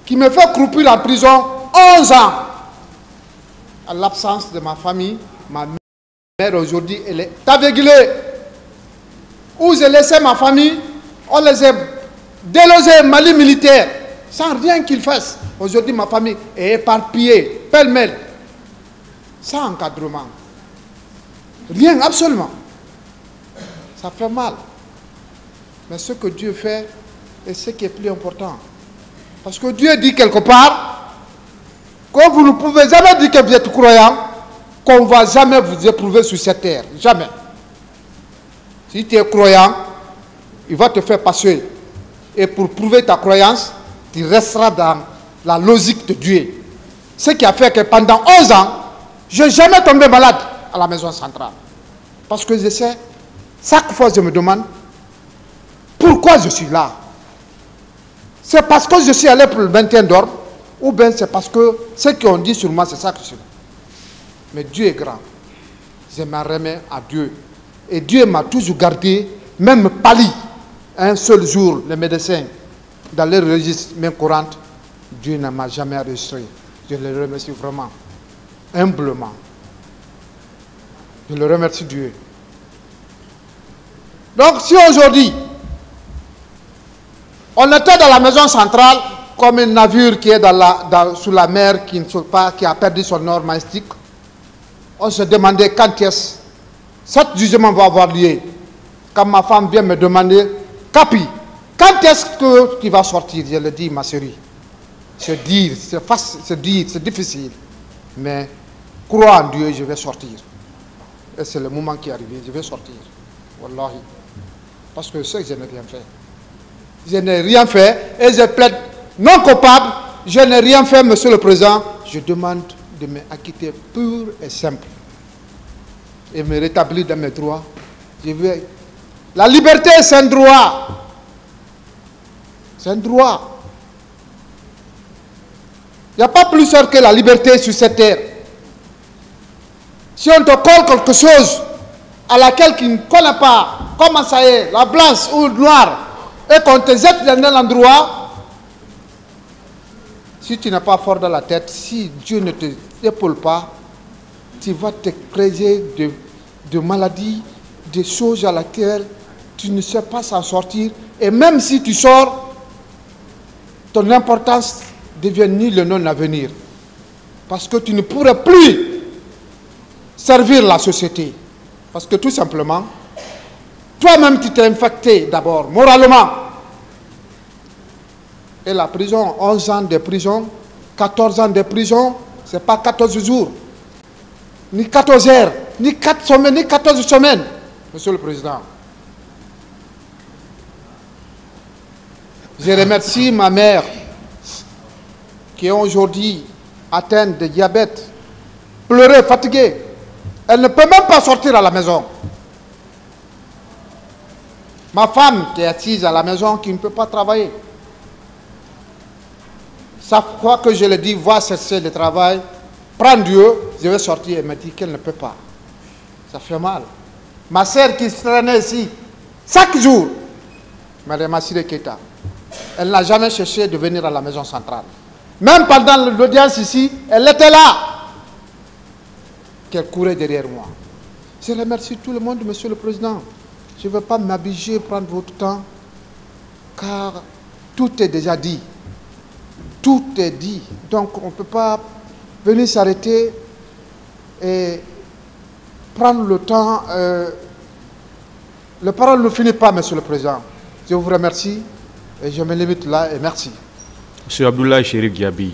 qui me fait croupir en prison 11 ans, à l'absence de ma famille, ma mère aujourd'hui, elle est aveuglée. Où j'ai laissé ma famille, on les a délogés Mali militaire, sans rien qu'ils fassent. Aujourd'hui, ma famille est éparpillée, pêle-mêle, sans encadrement. Rien, absolument. Ça fait mal. Mais ce que Dieu fait, est ce qui est plus important. Parce que Dieu dit quelque part, que vous ne pouvez jamais dire que vous êtes croyant, qu'on ne va jamais vous éprouver sur cette terre. Jamais. Si tu es croyant, il va te faire passer. Et pour prouver ta croyance, tu resteras dans la logique de Dieu. Ce qui a fait que pendant 11 ans, je n'ai jamais tombé malade à la maison centrale. Parce que je sais, chaque fois je me demande, pourquoi je suis là? C'est parce que je suis allé pour le maintien d'ordre, ou bien c'est parce que ce qu'on dit sur moi, c'est ça que je suis là. Mais Dieu est grand. Je m'en remets à Dieu. Et Dieu m'a toujours gardé, même pali. Un seul jour, les médecins, dans leur registre main courante, Dieu ne m'a jamais enregistré. Je le remercie vraiment, humblement. Je le remercie Dieu. Donc si aujourd'hui, on était dans la maison centrale, comme un navire qui est sous la mer, qui a perdu son ordre majestique, on se demandait quand est-ce cet jugement va avoir lieu. Quand ma femme vient me demander, Capi, quand est-ce que tu vas sortir? Je le dis, ma chérie. C'est dire, c'est difficile. Mais crois en Dieu, je vais sortir. Et c'est le moment qui est arrivé, je vais sortir. Wallahi. Parce que je sais que je n'ai rien fait. Je n'ai rien fait et je plaide non coupable. Je n'ai rien fait, Monsieur le Président. Je demande de m'acquitter pur et simple. Et me rétablir dans mes droits. La liberté, c'est un droit. C'est un droit. Il n'y a pas plus sûr que la liberté sur cette terre. Si on te colle quelque chose à laquelle tu ne connais pas, comment ça est, la blanche ou le noir, et qu'on te jette dans un endroit, si tu n'es pas fort dans la tête, si Dieu ne te épaule pas, tu vas te créer de maladies, des choses à laquelle tu ne sais pas s'en sortir. Et même si tu sors, ton importance devient ni le non-avenir. Parce que tu ne pourrais plus servir la société. Parce que tout simplement, toi-même tu t'es infecté d'abord, moralement. Et la prison, 11 ans de prison, 14 ans de prison, ce n'est pas 14 jours, ni 14 heures, ni 4 semaines, ni 14 semaines. Monsieur le Président, je remercie ma mère qui est aujourd'hui atteinte de diabète, pleurée, fatiguée. Elle ne peut même pas sortir à la maison. Ma femme qui est assise à la maison, qui ne peut pas travailler. Chaque fois que je le dis, va cesser le travail, prends Dieu, je vais sortir. Elle me dit qu'elle ne peut pas. Ça fait mal. Ma sœur qui se traînait ici, chaque jour, Mme Assiré Keita, elle n'a jamais cherché de venir à la maison centrale. Même pendant l'audience ici, elle était là. Qu'elle courait derrière moi. Je remercie tout le monde, Monsieur le Président. Je ne veux pas m'abiger, prendre votre temps, car tout est déjà dit. Tout est dit. Donc on ne peut pas venir s'arrêter et prendre le temps. La parole ne finit pas, Monsieur le Président. Je vous remercie et je me limite là et merci. Monsieur Abdoulaye Chérif Diaby.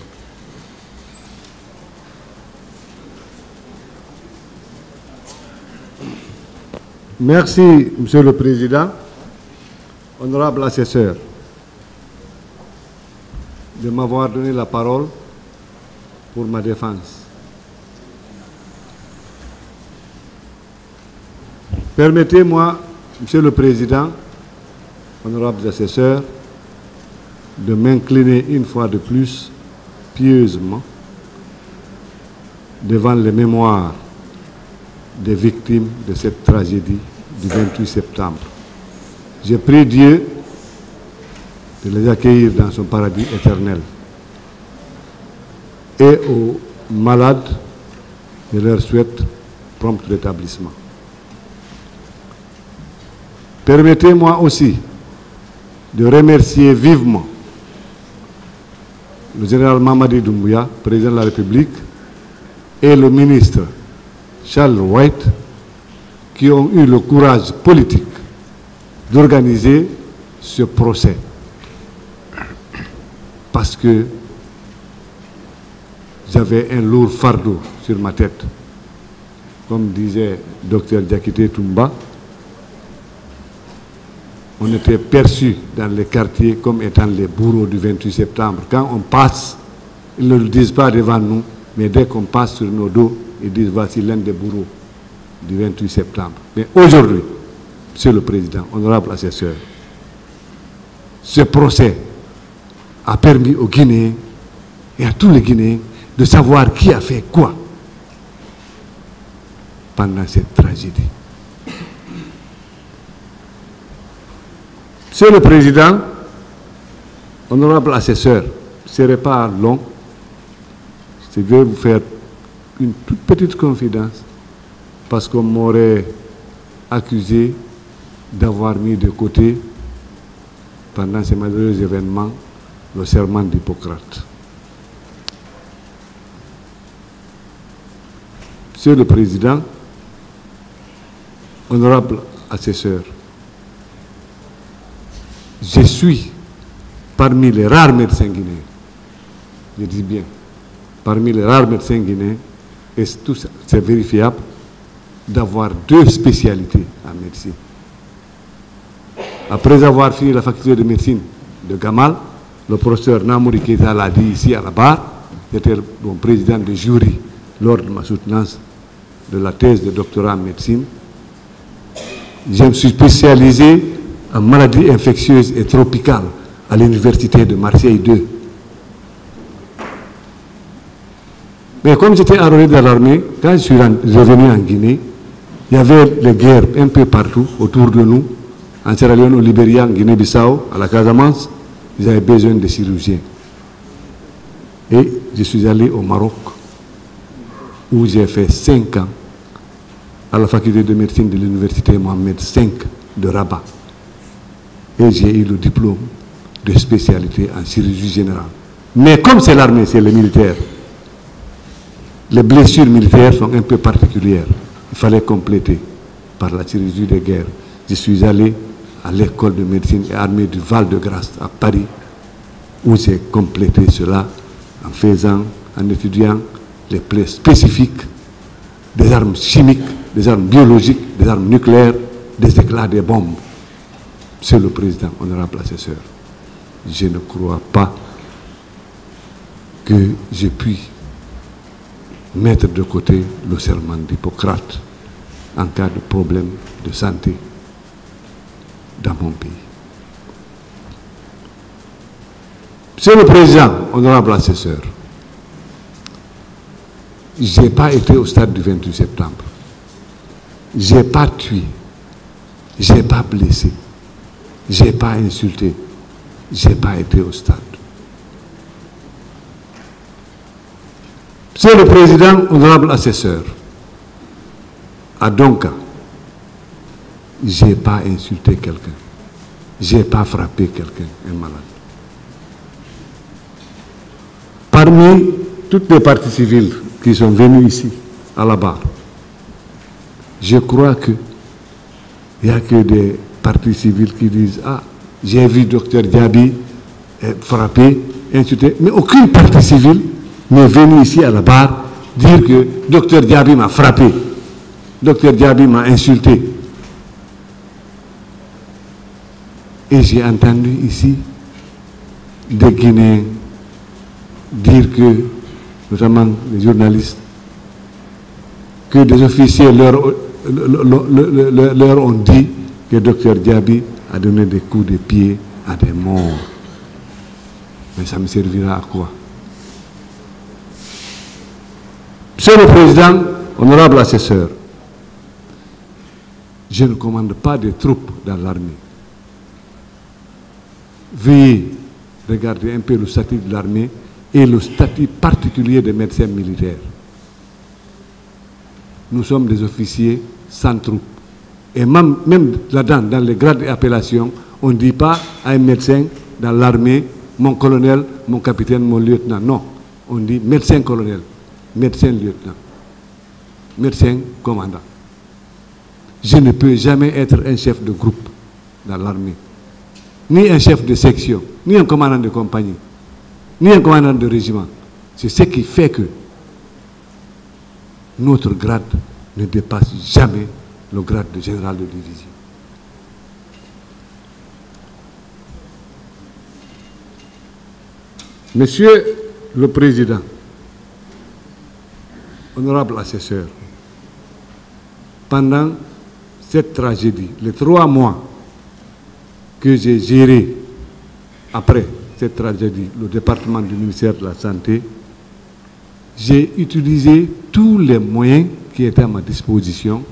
Merci, Monsieur le Président. Honorable assesseur, de m'avoir donné la parole pour ma défense. Permettez-moi, Monsieur le Président, honorables assesseurs, de m'incliner une fois de plus, pieusement, devant les mémoires des victimes de cette tragédie du 28 septembre. Je prie Dieu de les accueillir dans son paradis éternel. Et aux malades, je leur souhaite prompt rétablissement. Permettez-moi aussi de remercier vivement le général Mamadi Doumbouya, président de la République, et le ministre Charles White, qui ont eu le courage politique d'organiser ce procès. Parce que j'avais un lourd fardeau sur ma tête. Comme disait Dr Diakité Toumba, on était perçus dans les quartiers comme étant les bourreaux du 28 septembre. Quand on passe, ils ne le disent pas devant nous, mais dès qu'on passe sur nos dos, ils disent voici l'un des bourreaux du 28 septembre. Mais aujourd'hui, Monsieur le Président, honorable assesseur, ce procès a permis aux Guinéens et à tous les Guinéens de savoir qui a fait quoi pendant cette tragédie. Monsieur le Président, honorable assesseur, ce ne serait pas long, je vais vous faire une toute petite confidence, parce qu'on m'aurait accusé d'avoir mis de côté, pendant ces malheureux événements, le serment d'Hippocrate. Monsieur le Président, honorable assesseur, je suis parmi les rares médecins guinéens, je dis bien, parmi les rares médecins guinéens, et tout ça, c'est vérifiable, d'avoir 2 spécialités en médecine. Après avoir fini la faculté de médecine de Gamal, le professeur Namouri Keita l'a dit ici à la barre, j'étais mon président de jury lors de ma soutenance de la thèse de doctorat en médecine. Je me suis spécialisé en maladies infectieuses et tropicales à l'université de Marseille 2. Mais comme j'étais enrôlé dans l'armée, quand je suis revenu en Guinée, il y avait les guerres un peu partout autour de nous, en Sierra Leone, au Libéria, en Guinée-Bissau, à la Casamance. Ils avaient besoin de chirurgiens. Et je suis allé au Maroc, où j'ai fait 5 ans à la faculté de médecine de l'université Mohamed V de Rabat. Et j'ai eu le diplôme de spécialité en chirurgie générale. Mais comme c'est l'armée, c'est les militaires, les blessures militaires sont un peu particulières. Il fallait compléter par la chirurgie de guerre. Je suis allé à l'école de médecine et armée du Val-de-Grâce à Paris, où j'ai complété cela en étudiant les plaies spécifiques des armes chimiques, des armes biologiques, des armes nucléaires des éclats des bombes. Monsieur le Président, honorable assesseur, je ne crois pas que je puisse mettre de côté le serment d'Hippocrate en cas de problème de santé dans mon pays. Monsieur le Président, honorable assesseur, je n'ai pas été au stade du 28 septembre. Je n'ai pas tué, je n'ai pas blessé, je n'ai pas insulté, je n'ai pas été au stade. Monsieur le Président, honorable assesseur, à Donka, je n'ai pas insulté quelqu'un, je n'ai pas frappé quelqu'un, un malade. Parmi toutes les parties civiles qui sont venues ici, à la barre, je crois qu'il n'y a que des partis civils qui disent « Ah, j'ai vu Dr Diaby frapper, insulter », mais aucune partie civile n'est venue ici à la barre dire que Dr Diaby m'a frappé, Dr Diaby m'a insulté. Et j'ai entendu ici des Guinéens dire que, notamment les journalistes, que des officiers leur ont dit que Dr Diaby a donné des coups de pied à des morts. Mais ça me servira à quoi? Monsieur le Président, honorable assesseur, je ne commande pas des troupes dans l'armée. Veuillez regarder un peu le statut de l'armée et le statut particulier des médecins militaires. Nous sommes des officiers sans troupes. Et même là-dedans, dans les grades et appellations, on ne dit pas à un médecin dans l'armée, mon colonel, mon capitaine, mon lieutenant. Non, on dit médecin colonel, médecin lieutenant, médecin commandant. Je ne peux jamais être un chef de groupe dans l'armée, ni un chef de section, ni un commandant de compagnie, ni un commandant de régiment. C'est ce qui fait que notre grade ne dépasse jamais le grade de général de division. Monsieur le Président, honorable assesseur, pendant cette tragédie, les 3 mois que j'ai géré après cette tragédie, le département du ministère de la Santé, j'ai utilisé tous les moyens qui étaient à ma disposition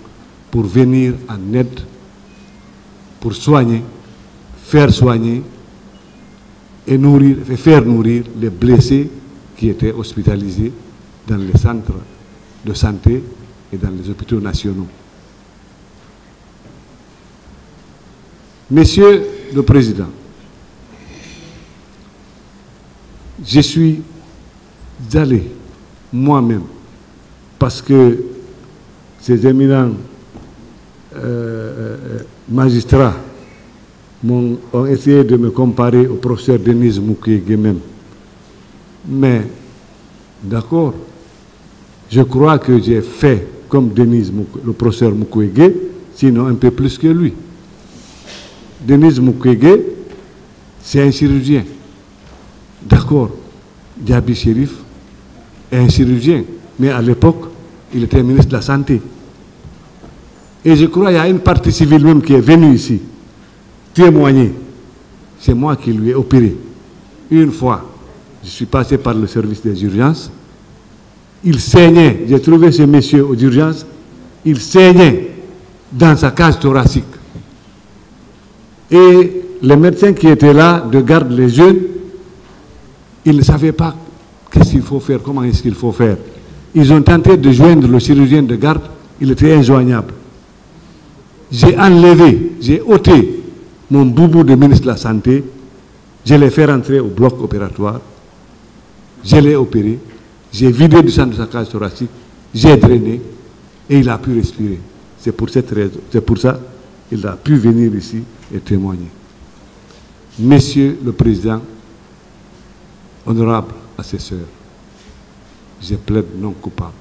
pour venir en aide, pour soigner, faire soigner et nourrir, et faire nourrir les blessés qui étaient hospitalisés dans les centres de santé et dans les hôpitaux nationaux. Monsieur le Président, je suis allé moi-même, parce que ces éminents magistrats ont essayé de me comparer au professeur Denis Mukwege même. Mais, d'accord, je crois que j'ai fait comme le professeur Mukwege, sinon un peu plus que lui. Denis Mukwege, c'est un chirurgien. D'accord, Diaby Chérif est un chirurgien, mais à l'époque, il était ministre de la Santé. Et je crois qu'il y a une partie civile même qui est venue ici témoigner. C'est moi qui lui ai opéré. Une fois, je suis passé par le service des urgences. Il saignait. J'ai trouvé ce monsieur aux urgences. Il saignait dans sa cage thoracique. Et les médecins qui étaient là de garde les jeunes, ils ne savaient pas qu'est-ce qu'il faut faire, comment est-ce qu'il faut faire. Ils ont tenté de joindre le chirurgien de garde, il était injoignable. J'ai enlevé, j'ai ôté mon boubou de ministre de la Santé, je l'ai fait rentrer au bloc opératoire, je l'ai opéré, j'ai vidé du sang de sa cage thoracique, j'ai drainé et il a pu respirer. C'est pour cette raison, c'est pour ça qu'il a pu venir ici et témoigner. Monsieur le Président, honorable assesseur, je plaide non coupable.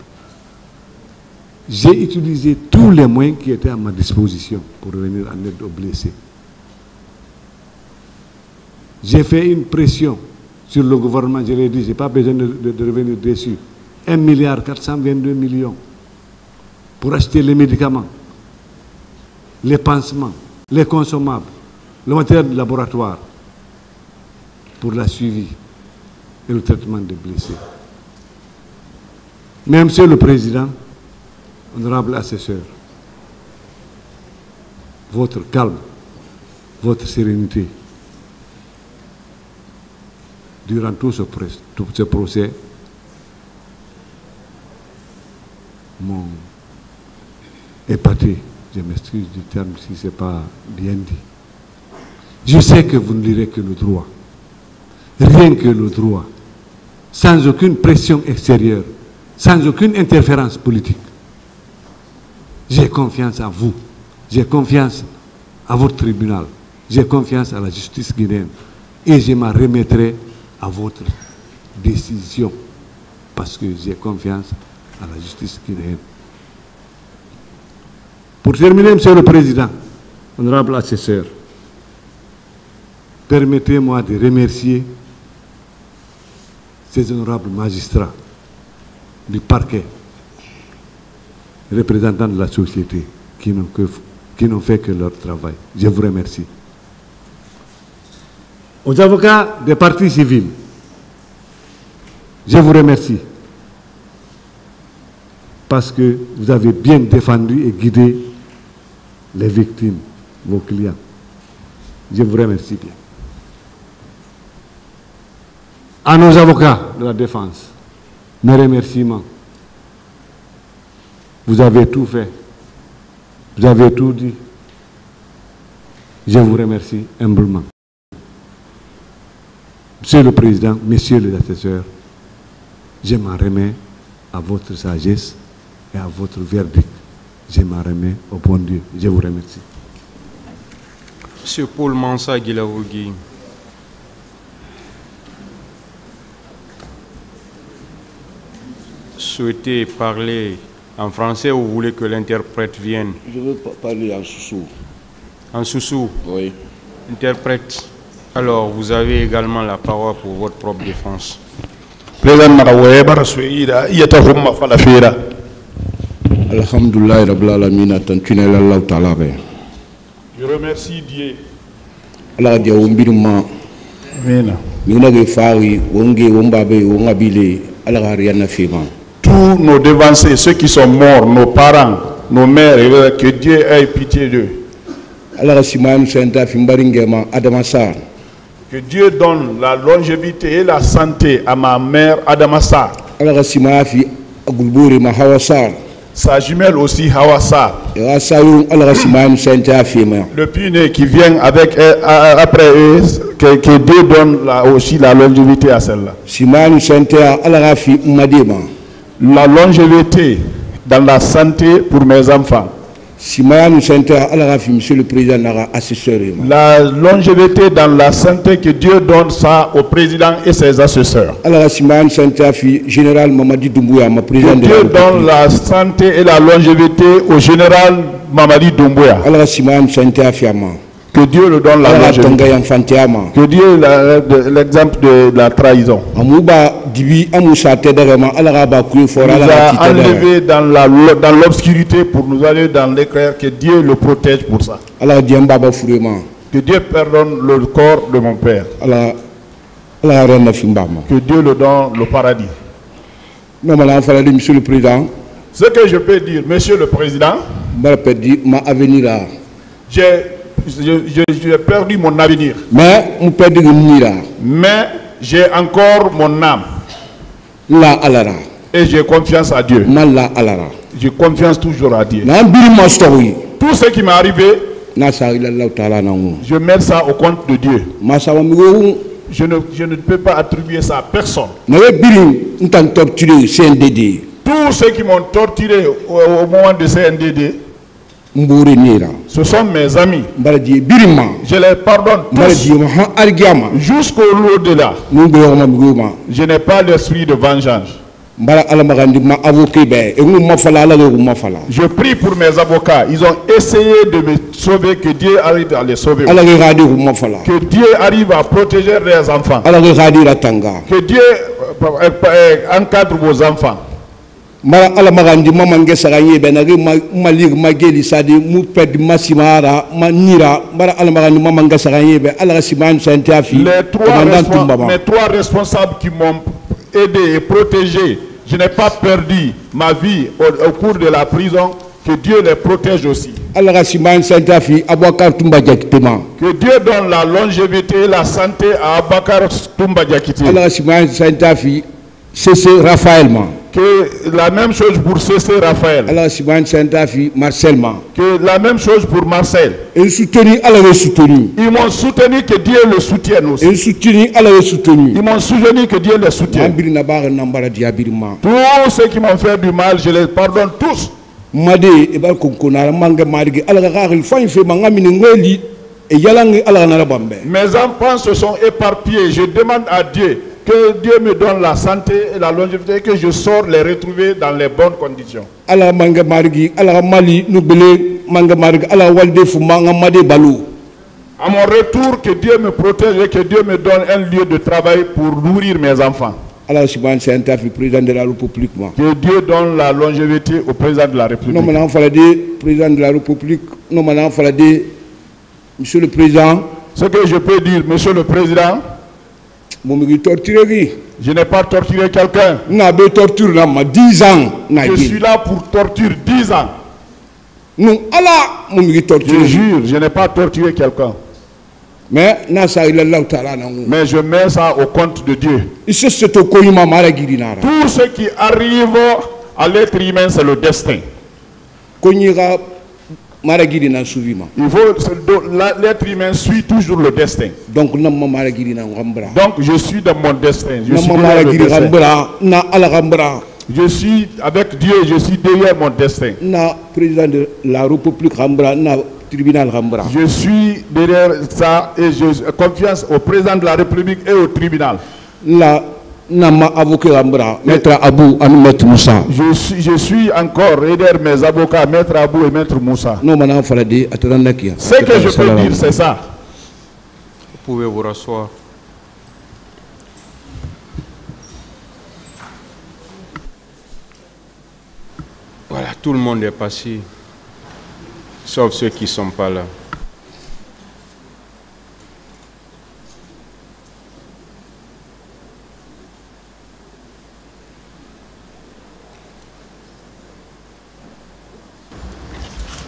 J'ai utilisé tous les moyens qui étaient à ma disposition pour venir en aide aux blessés. J'ai fait une pression sur le gouvernement, je l'ai dit, je n'ai pas besoin de revenir dessus. 1,422 milliard pour acheter les médicaments, les pansements, les consommables, le matériel de laboratoire pour la suivi et le traitement des blessés. Mais Monsieur le Président, honorable assesseur, votre calme, votre sérénité, durant tout ce procès, m'ont épaté. Je m'excuse du terme si ce n'est pas bien dit. Je sais que vous ne lirez que le droit. Rien que le droit. Sans aucune pression extérieure. Sans aucune interférence politique. J'ai confiance à vous. J'ai confiance à votre tribunal. J'ai confiance à la justice guinéenne. Et je m'en remettrai à votre décision. Parce que j'ai confiance à la justice guinéenne. Pour terminer, Monsieur le Président, honorable assesseur, permettez-moi de remercier ces honorables magistrats du parquet, représentants de la société, qui n'ont fait que leur travail. Je vous remercie. Aux avocats des partis civils, je vous remercie parce que vous avez bien défendu et guidé les victimes, vos clients. Je vous remercie bien. À nos avocats de la défense, mes remerciements. Vous avez tout fait. Vous avez tout dit. Je vous remercie humblement. Monsieur le Président, messieurs les assesseurs, je m'en remets à votre sagesse et à votre verdict. Je m'en remets au bon Dieu. Je vous remercie. Monsieur Paul Mansa Guilaougui. Souhaitez parler en français ou vous voulez que l'interprète vienne? Je veux parler en Soussou. En Soussou? Oui. Interprète. Alors, vous avez également la parole pour votre propre défense. Alhamdulillah Rabbil Alamin tantunel Allah Ta'ala. Je remercie Dieu. Allah dia wombiruma. Amen. Mina ge fari wonge wombabe wongabile Allah riana fima. Tous nos devanciers, ceux qui sont morts, nos parents, nos mères, que Dieu ait pitié d'eux. Allah siman senta fimbaringema Adamasa. Que Dieu donne la longévité et la santé à ma mère Adamasa. Allah simafi agulburi ma Hawasa. Sa jumelle aussi Hawasa. Le puîné qui vient avec après eux, que Dieu donne aussi la longévité à celle-là. La longévité dans la santé pour mes enfants. Monsieur le Président, la longévité dans la santé que Dieu donne ça au président et ses assesseurs. Général Mamadi Doumbouya, que Dieu donne la santé et la longévité au général Mamadi Doumbouya. Que Dieu le donne la longévité. Que Dieu l'exemple de la trahison. Il nous a enlevé dans l'obscurité pour nous aller dans l'éclair. Que Dieu le protège pour ça. Que Dieu pardonne le corps de mon père. Que Dieu le donne le paradis. Monsieur le Président. Ce que je peux dire, Monsieur le Président, j'ai perdu mon avenir. Mais j'ai encore mon âme. Et j'ai confiance à Dieu. J'ai confiance toujours à Dieu. Tout ce qui m'est arrivé, je mets ça au compte de Dieu. Je ne peux pas attribuer ça à personne. Tous ceux qui m'ont torturé au moment de CNDD, ce sont mes amis. Je les pardonne tous. Jusqu'au au-delà. Je n'ai pas l'esprit de vengeance. Je prie pour mes avocats. Ils ont essayé de me sauver, que Dieu arrive à les sauver. Que Dieu arrive à protéger leurs enfants. Que Dieu encadre vos enfants. Mara ala magandi mamange sagaye benagi malig mageli sadi mu ped masimara manira mara ala magandi mamange sagaye be ala siman santafi mes trois responsables qui m'ont aidé et protégé, je n'ai pas perdu ma vie au cours de la prison. Que Dieu les protège aussi. ala siman santafi abakar tumba jakitema Que Dieu donne la longévité et la santé à Abakar Tumba Diakité. ala siman santafi c'est Raphaël ma. Que la même chose pour Cessé Raphaël. Que la même chose pour Marcel. Ils m'ont soutenu, que Dieu le soutienne aussi. Ils m'ont soutenu, que Dieu le soutienne. Tous ceux qui m'ont fait du mal, je les pardonne tous. Mes enfants se sont éparpillés. Je demande à Dieu que Dieu me donne la santé et la longévité, que je sors les retrouver dans les bonnes conditions. À mon retour, que Dieu me protège et que Dieu me donne un lieu de travail pour nourrir mes enfants. Que Dieu donne la longévité au président de la République. Monsieur le Président, ce que je peux dire, Monsieur le Président, je n'ai pas torturé quelqu'un. Je suis là pour torture 10 ans. Je jure, je n'ai pas torturé quelqu'un. Mais je mets ça au compte de Dieu. Tout ce qui arrive à l'être humain, c'est le destin. Il faut l'être humain suit toujours le destin. Donc je suis dans mon destin. Je suis avec Dieu, je suis derrière mon destin. Président de la République, tribunal. Je suis derrière ça et je confiance au président de la République et au tribunal. Maître Abou et Maître Moussa. Je suis encore derrière mes avocats, Maître Abou et Maître Moussa. Ce que je peux dire, c'est ça. Vous pouvez vous rasseoir. Voilà, tout le monde est passé, sauf ceux qui ne sont pas là.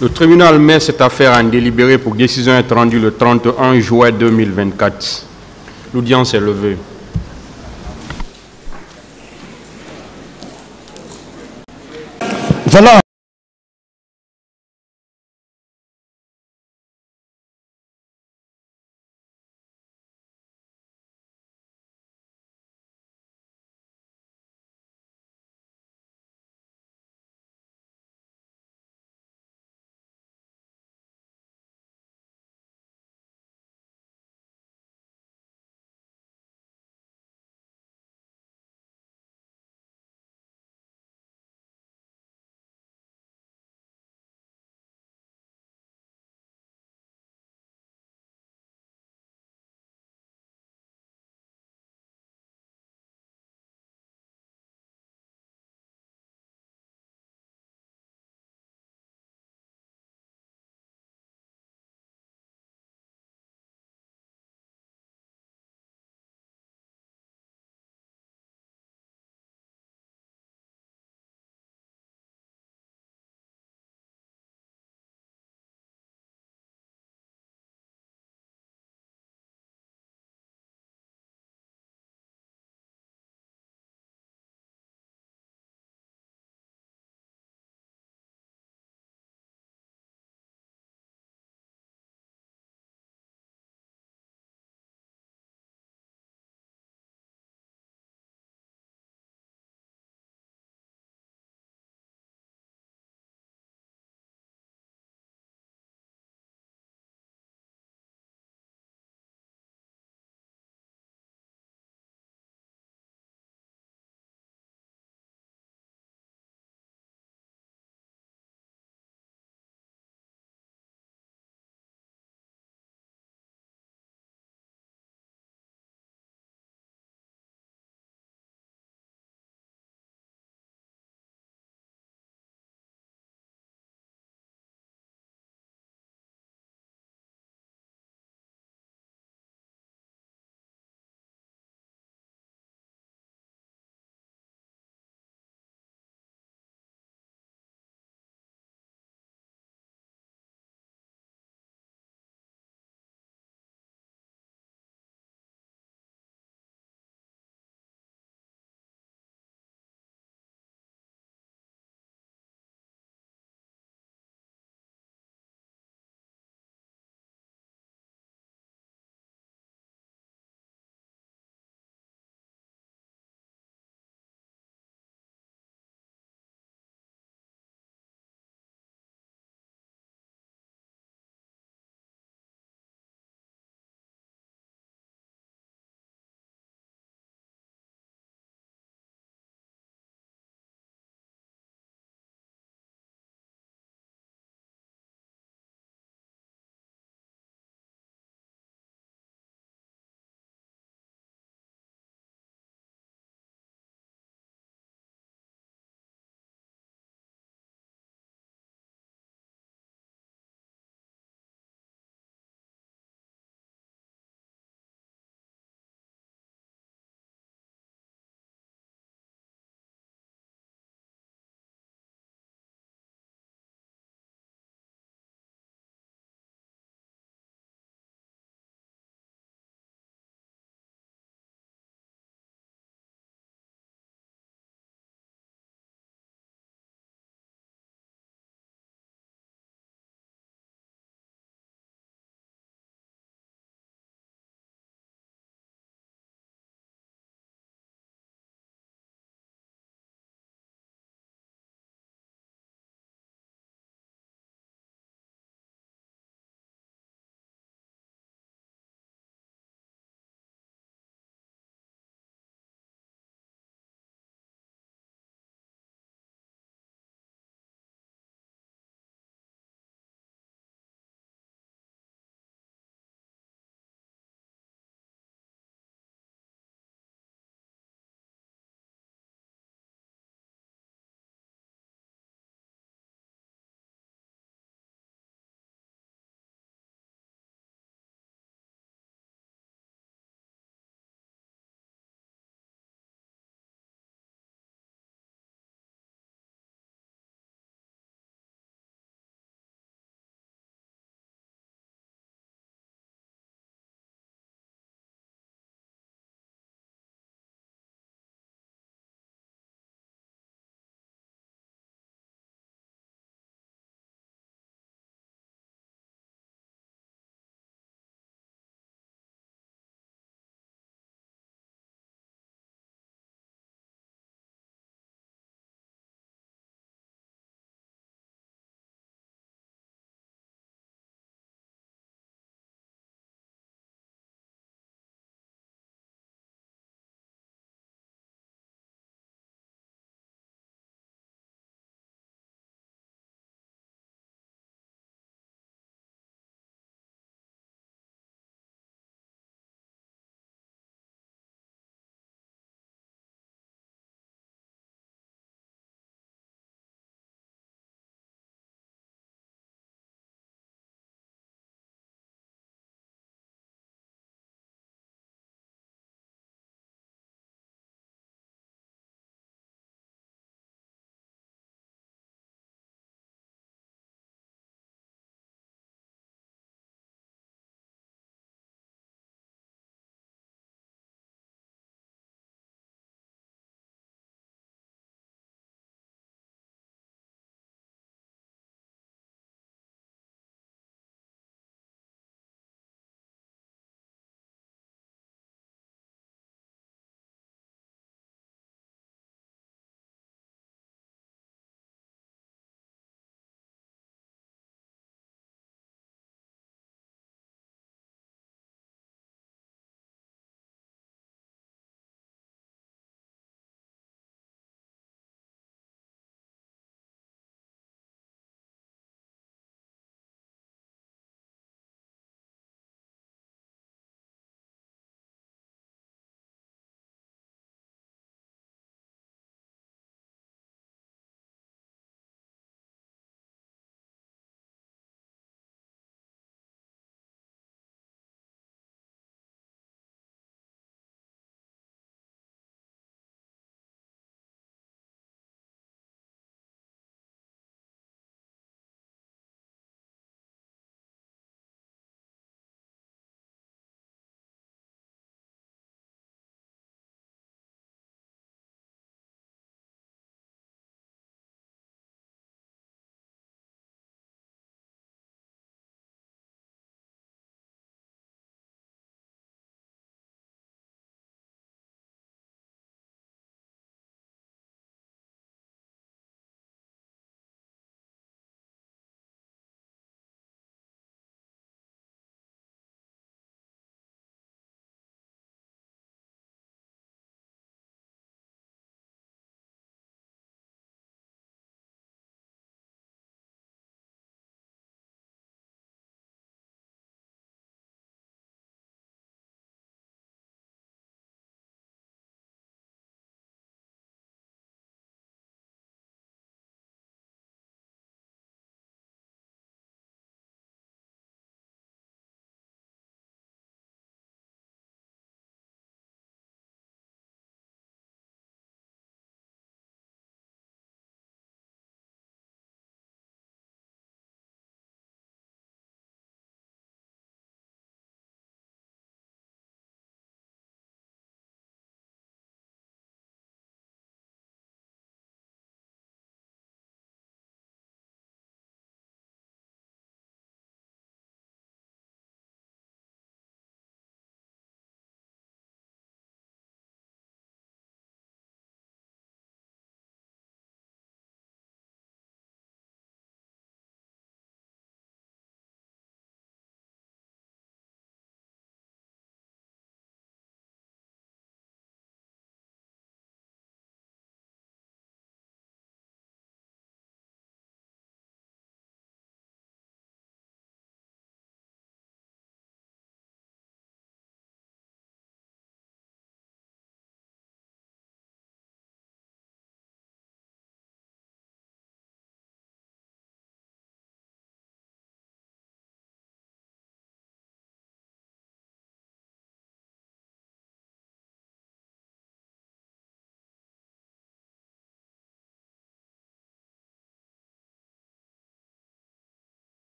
Le tribunal met cette affaire en délibéré pour décision être rendue le 31 juin 2024. L'audience est levée.